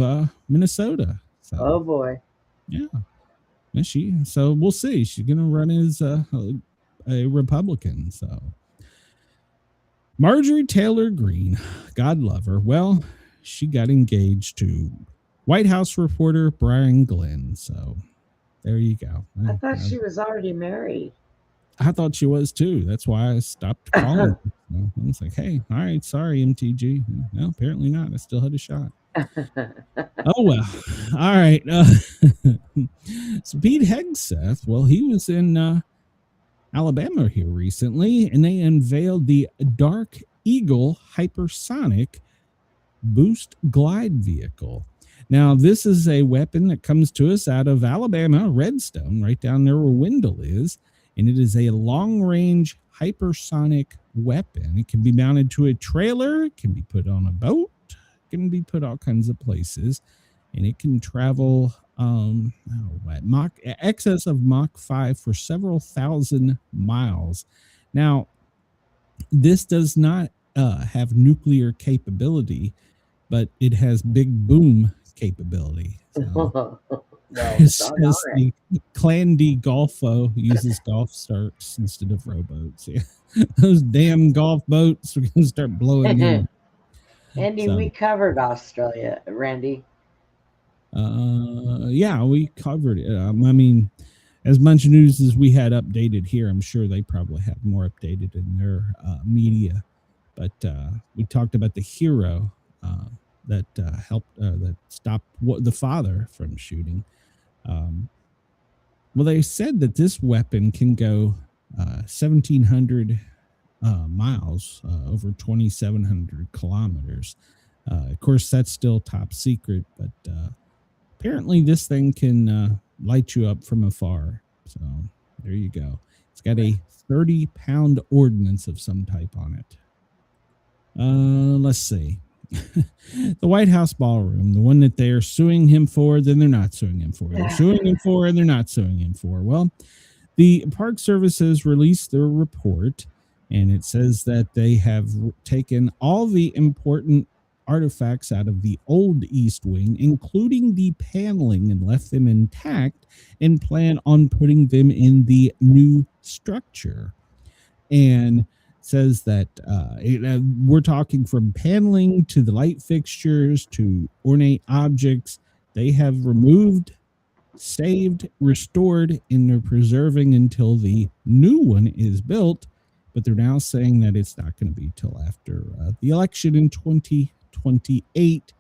Minnesota. So, oh boy. Yeah. So we'll see. She's going to run as a Republican. So Marjorie Taylor Greene, God love her. Well, she got engaged to White House reporter Brian Glenn. So there you go. I thought she was already married. I thought she was too. That's why I stopped calling. I was like, hey, all right, sorry, MTG. No, apparently not. I still had a shot. Oh, well. All right. So Pete Hegseth, well, he was in Alabama here recently, and they unveiled the Dark Eagle Hypersonic Boost Glide Vehicle. Now, this is a weapon that comes to us out of Alabama, Redstone, right down there where Wendell is, and it is a long-range hypersonic weapon. It can be mounted to a trailer, it can be put on a boat, it can be put all kinds of places, and it can travel excess of Mach 5 for several thousand miles. Now, this does not have nuclear capability, but it has big boom capability. So, it says the Clan D Golfo uses golf starts instead of rowboats. Yeah. Those damn golf boats are going to start blowing in. Andy, so, we covered Australia, Randy. Yeah, we covered it. I mean, as much news as we had updated here, I'm sure they probably have more updated in their media. But we talked about the hero that helped, that stopped the father from shooting. Well, they said that this weapon can go 1,700 miles, over 2,700 kilometers. Of course, that's still top secret, but apparently this thing can light you up from afar. So there you go. It's got a 30-pound ordnance of some type on it. Let's see. The White House ballroom, the one that they're suing him for, then they're not suing him for. They're suing him for, and they're not suing him for. Well, the Park Service has released their report, and it says that they have taken all the important artifacts out of the old East Wing, including the paneling, and left them intact and plan on putting them in the new structure. And says that we're talking from paneling to the light fixtures to ornate objects. They have removed, saved, restored, and they're preserving until the new one is built. But they're now saying that it's not going to be till after the election in 2028.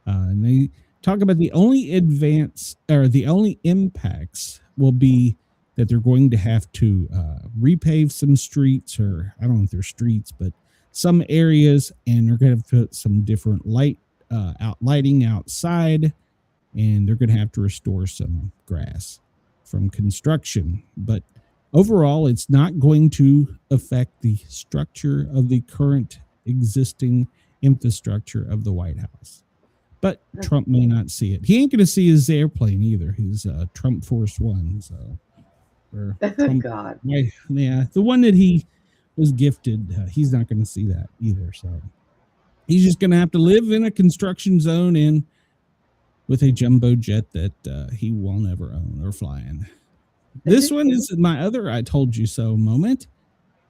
And they talk about the only advance, or the only impacts will be that they're going to have to repave some streets, or I don't know if they're streets, but some areas, and they're going to put some different lighting outside, and they're going to have to restore some grass from construction. But overall, it's not going to affect the structure of the current existing infrastructure of the White House. But Trump may not see it. He ain't going to see his airplane either. His Trump Force One, so. God. Yeah, the one that he was gifted, he's not going to see that either. So he's just going to have to live in a construction zone and with a jumbo jet that he will never own or fly in. This one is my other I told you so moment.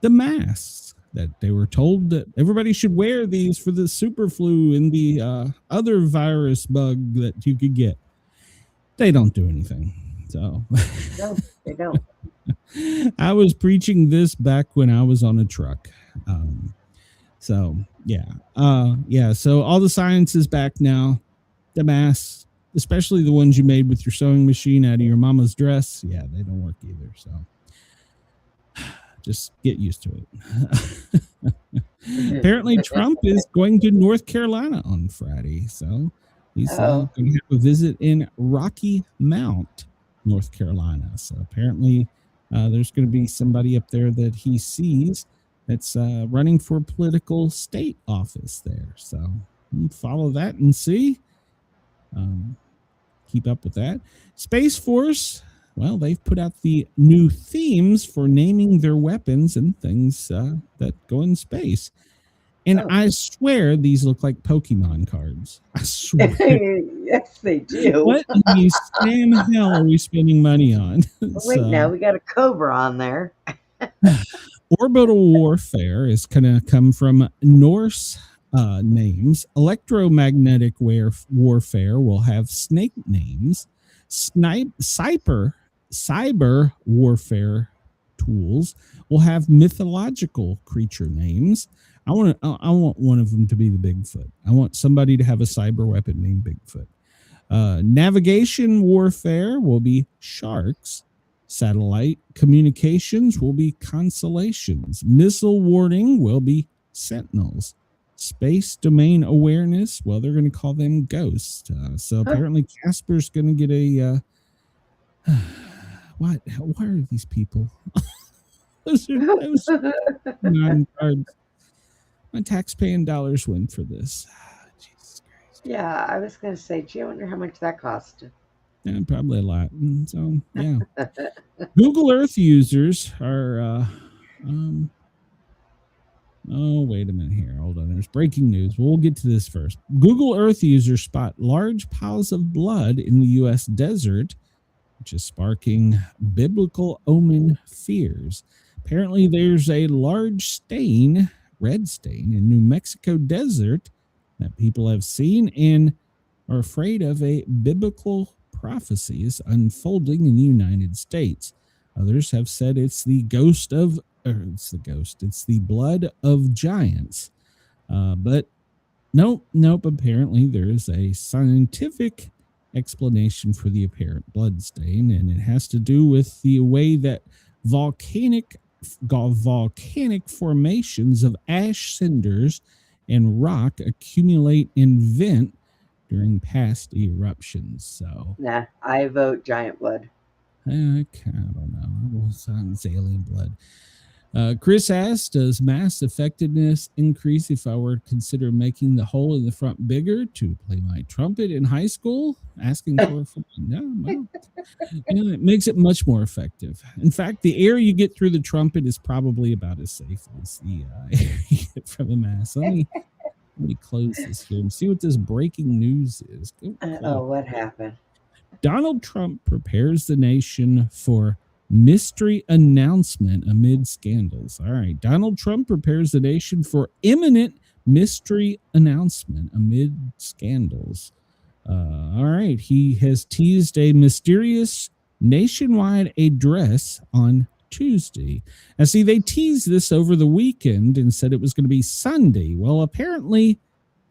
The masks that they were told that everybody should wear these for the super flu and the other virus bug that you could get. They don't do anything. So no, they don't. I was preaching this back when I was on a truck. So all the science is back now. The masks, especially the ones you made with your sewing machine out of your mama's dress, yeah, they don't work either. So just get used to it. Apparently Trump is going to North Carolina on Friday. So he's going to have a visit in Rocky Mount, North Carolina. So apparently there's going to be somebody up there that he sees that's running for political state office there. So follow that and see. Keep up with that. Space Force, well, they've put out the new themes for naming their weapons and things that go in space. And I swear these look like Pokemon cards. I swear. Yes, they do. What in the Sam hell are we spending money on? Wait, now we got a Cobra on there. Orbital warfare is going to come from Norse names. Electromagnetic warfare will have snake names. Cyber warfare tools will have mythological creature names. I want one of them to be the Bigfoot. I want somebody to have a cyber weapon named Bigfoot. Navigation warfare will be sharks. Satellite communications will be constellations. Missile warning will be sentinels. Space domain awareness, well, they're going to call them ghosts. So apparently Casper's going to get a what? Why are these people? those 9 cards. My tax-paying dollars win for this. Jesus Christ. Yeah, I was going to say, gee, I wonder how much that cost. Yeah, probably a lot. So, yeah. Google Earth users are, oh, wait a minute here. Hold on. There's breaking news. We'll get to this first. Google Earth users spot large piles of blood in the U.S. desert, which is sparking biblical omen fears. Apparently, there's a large stain, red stain, in New Mexico desert that people have seen and are afraid of a biblical prophecies unfolding in the United States. Others have said it's the blood of giants. But nope. Apparently there is a scientific explanation for the apparent blood stain, and it has to do with the way that volcanic formations of ash cinders and rock accumulate and vent during past eruptions. So Nah, I vote giant blood. I don't know. It sounds alien blood. Chris asked, does mass effectiveness increase if I were to consider making the hole in the front bigger to play my trumpet in high school? Asking for no, well, it makes it much more effective. In fact, the air you get through the trumpet is probably about as safe as the air you get from the mass. Let me close this here and see what this breaking news is. What happened? Donald Trump prepares the nation for mystery announcement amid scandals. All right. Donald Trump prepares the nation for imminent mystery announcement amid scandals. All right. He has teased a mysterious nationwide address on Tuesday. Now, see, they teased this over the weekend and said it was going to be Sunday. Well, apparently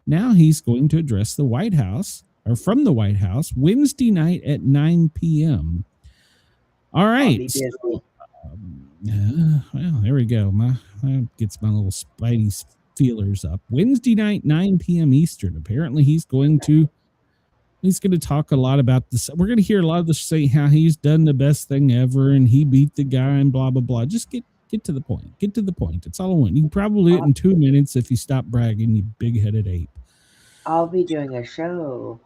now he's going to address the White House, or from the White House, Wednesday night at 9 p.m. All right. So, well, there we go. That gets my little spidey feelers up. Wednesday night, 9 p.m. Eastern. Apparently he's going to talk a lot about this. We're going to hear a lot of this say how he's done the best thing ever and he beat the guy and blah, blah, blah. Just get to the point. Get to the point. That's all I want. You can probably do it in 2 minutes if you stop bragging, you big-headed ape. I'll be doing a show.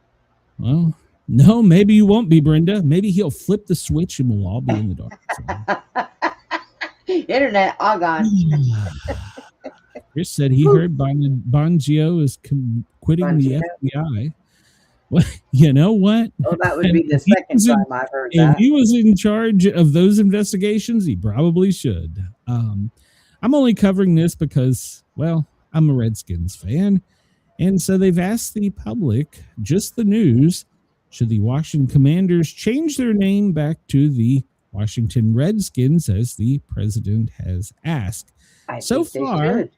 Well, no, maybe you won't be, Brenda. Maybe he'll flip the switch and we'll all be in the dark. So. Internet, all gone. Chris said he heard Bongio is quitting the FBI. Well, you know what? Well, that would be the second time I've heard that. If he was in charge of those investigations, he probably should. I'm only covering this because, well, I'm a Redskins fan. And so they've asked the public, just the news, should the Washington Commanders change their name back to the Washington Redskins, as the president has asked. So far,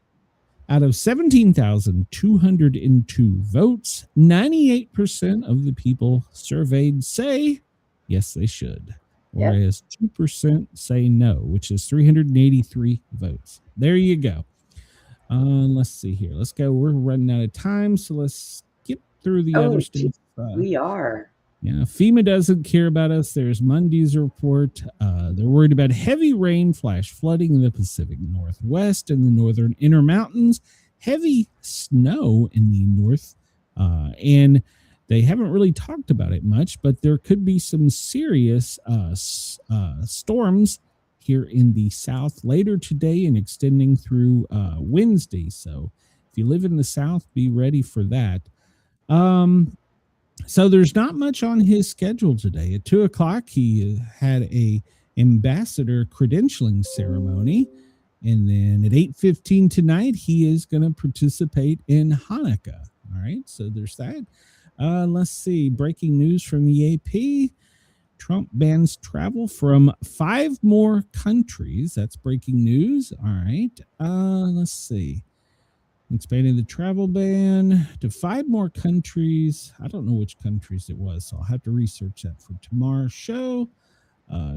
out of 17,202 votes, 98% of the people surveyed say yes, they should. Whereas 2% say no, which is 383 votes. There you go. Let's see here. Let's go. We're running out of time, so let's skip through the other states. We are. Yeah, FEMA doesn't care about us. There's Monday's report. They're worried about heavy rain, flash flooding in the Pacific Northwest and the northern Intermountains, heavy snow in the north, and they haven't really talked about it much, but there could be some serious storms here in the south later today and extending through Wednesday. So if you live in the south, be ready for that. So there's not much on his schedule today. At 2:00, he had a ambassador credentialing ceremony. And then at 8:15 tonight, he is going to participate in Hanukkah. All right. So there's that. Let's see. Breaking news from the AP. Trump bans travel from 5 more countries. That's breaking news. All right. Let's see. Expanding the travel ban to 5 more countries. I don't know which countries it was, so I'll have to research that for tomorrow's show.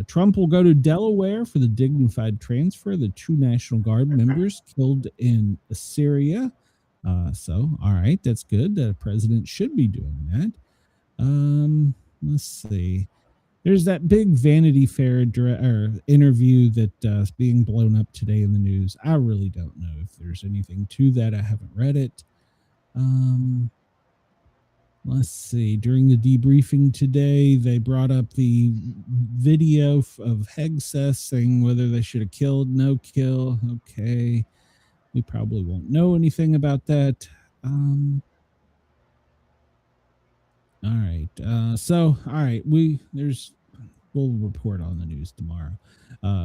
Trump will go to Delaware for the dignified transfer of the 2 National Guard members killed in Syria. So, all right, that's good. The president should be doing that. Let's see. There's that big Vanity Fair interview that's being blown up today in the news. I really don't know if there's anything to that. I haven't read it. Let's see. During the debriefing today, they brought up the video of Hegseth saying whether they should have killed, no kill. Okay. We probably won't know anything about that. All right. All right. We'll report on the news tomorrow.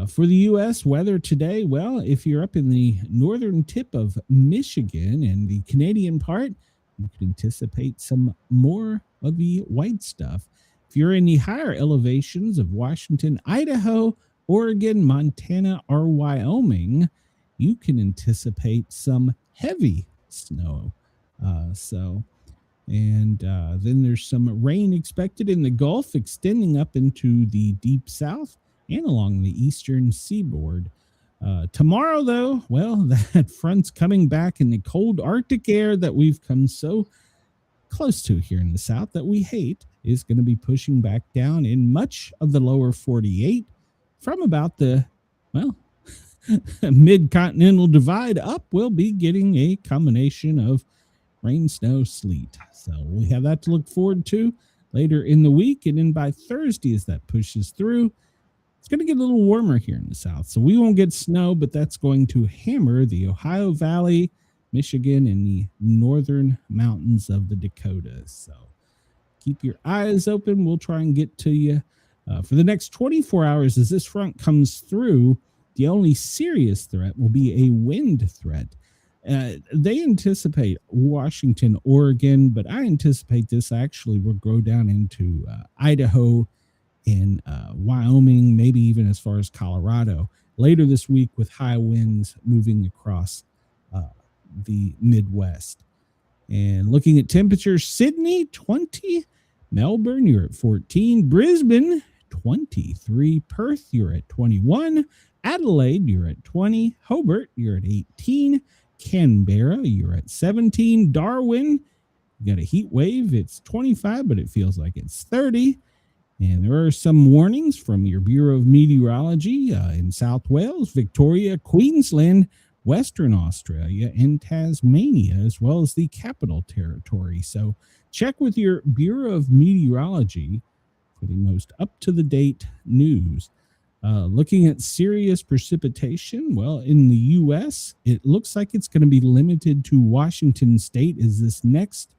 For the U.S. weather today, well, if you're up in the northern tip of Michigan and the Canadian part, you can anticipate some more of the white stuff. If you're in the higher elevations of Washington, Idaho, Oregon, Montana, or Wyoming, you can anticipate some heavy snow. Then there's some rain expected in the Gulf, extending up into the deep south and along the eastern seaboard. Tomorrow, though, well, that front's coming back in the cold Arctic air that we've come so close to here in the south that we hate is going to be pushing back down in much of the lower 48 from about the, well, mid-continental divide up. We'll be getting a combination of rain, snow, sleet. So we have that to look forward to later in the week. And then by Thursday, as that pushes through, it's going to get a little warmer here in the south. So we won't get snow, but that's going to hammer the Ohio Valley, Michigan, and the northern mountains of the Dakotas. So keep your eyes open. We'll try and get to you for the next 24 hours as this front comes through. The only serious threat will be a wind threat. They anticipate Washington, Oregon, but I anticipate this actually will go down into Idaho and Wyoming, maybe even as far as Colorado later this week, with high winds moving across the Midwest. And looking at temperatures, Sydney, 20. Melbourne, you're at 14. Brisbane, 23. Perth, you're at 21. Adelaide, you're at 20. Hobart, you're at 18. Canberra, you're at 17. Darwin, you got a heat wave. It's 25, but it feels like it's 30. And there are some warnings from your Bureau of Meteorology in South Wales, Victoria, Queensland, Western Australia, and Tasmania, as well as the Capital Territory. So check with your Bureau of Meteorology for the most up-to-the-date news. Looking at serious precipitation, well, in the U.S., it looks like it's going to be limited to Washington State as this next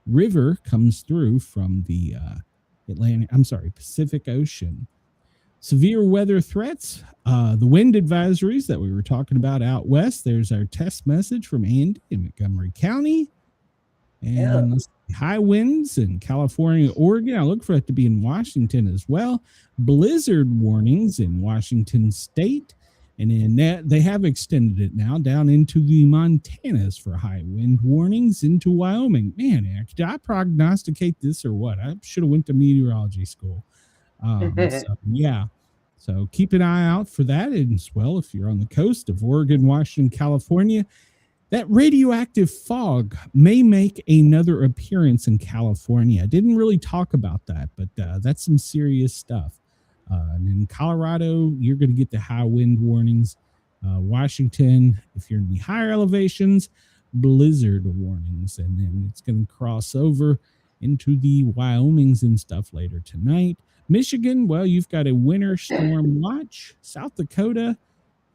river comes through from the Pacific Ocean. Severe weather threats, the wind advisories that we were talking about out west. There's our test message from Andy in Montgomery County. And high winds in California, Oregon. I look for it to be in Washington as well. Blizzard warnings in Washington State. And in that, they have extended it now down into the Montanas for high wind warnings into Wyoming. Man, did I prognosticate this or what? I should have went to meteorology school. So keep an eye out for that. And as well, if you're on the coast of Oregon, Washington, California, that radioactive fog may make another appearance in California. I didn't really talk about that, but that's some serious stuff. And in Colorado, you're going to get the high wind warnings. Washington, if you're in the higher elevations, blizzard warnings. And then it's going to cross over into the Wyomings and stuff later tonight. Michigan, well, you've got a winter storm watch. South Dakota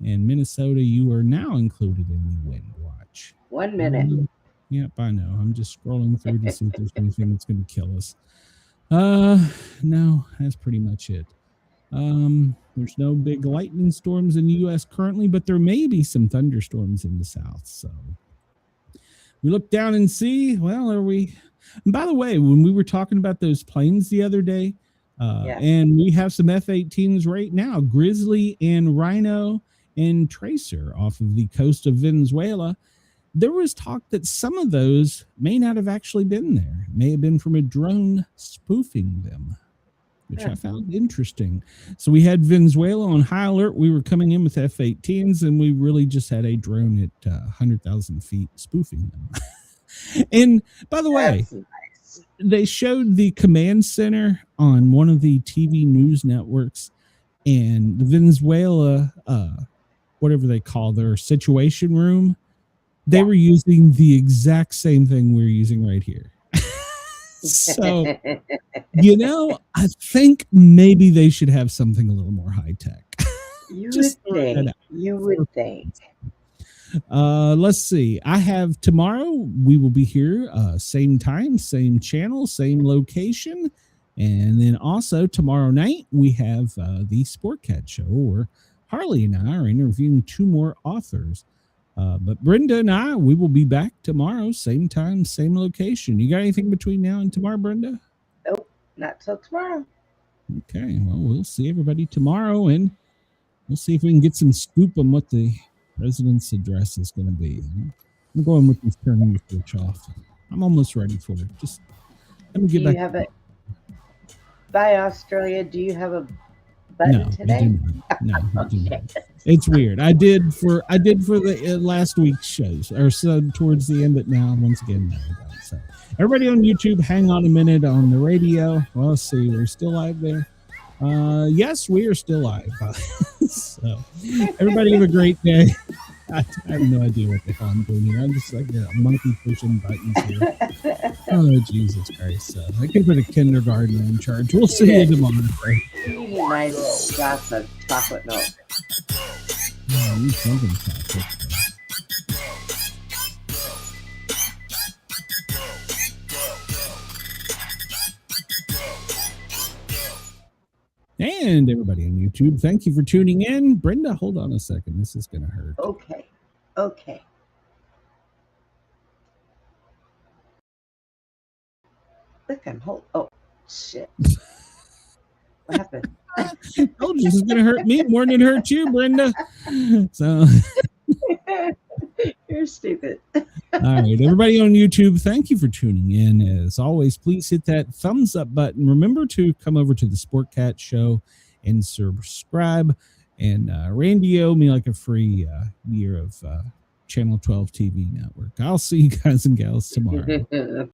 and Minnesota, you are now included in the wind watch. 1 minute. Yep, I know. I'm just scrolling through to see if there's anything that's going to kill us. No, that's pretty much it. There's no big lightning storms in the U.S. currently, but there may be some thunderstorms in the south. So we look down and see, well, are we... And by the way, when we were talking about those planes the other day, Yeah. And we have some F-18s right now, Grizzly and Rhino and Tracer off of the coast of Venezuela. There was talk that some of those may not have actually been there. It may have been from a drone spoofing them, which I found interesting. So we had Venezuela on high alert. We were coming in with F-18s, and we really just had a drone at 100,000 feet spoofing them. And by the way, That's nice. they showed the command center on one of the TV news networks, and the Venezuela, whatever they call their situation room, they were using the exact same thing we're using right here. So, I think maybe they should have something a little more high tech. You Just would think. You would think. Let's see. I have tomorrow. We will be here, same time, same channel, same location. And then also tomorrow night, we have the Sportcat show where Harley and I are interviewing 2 more authors. But Brenda and I, we will be back tomorrow, same time, same location. You got anything between now and tomorrow, Brenda? Nope, not till tomorrow. Okay, well, we'll see everybody tomorrow, and we'll see if we can get some scoop on what the president's address is going to be. I'm going with this turning the switch off. I'm almost ready for it. Just let me get Do back. you have it? Bye, Australia. Do you have a button today? No, I do not. It's weird. I did for the last week's shows, or so towards the end, but now once again, no. So everybody on YouTube, hang on a minute on the radio. Well, let's see, we're still live there. Yes, we are still live. So everybody have a great day. I have no idea what the hell I'm doing here. I'm just like a monkey pushing buttons here. Oh, Jesus Christ. I could put a kindergartner in charge. We'll see you tomorrow. You need a nice glass of chocolate milk. Oh, you something chocolate. And everybody on YouTube, thank you for tuning in. Brenda, hold on a second. This is going to hurt. Okay. Look, I'm holding. Oh, shit. What happened? I told you this is going to hurt me more than it hurt you, Brenda. So, You're stupid. all right, everybody on YouTube, thank you for tuning in. As always, please hit that thumbs up button. Remember to come over to the Sportcat show and subscribe. And Randy owed me like a free year of Channel 12 TV network. I'll see you guys and gals tomorrow.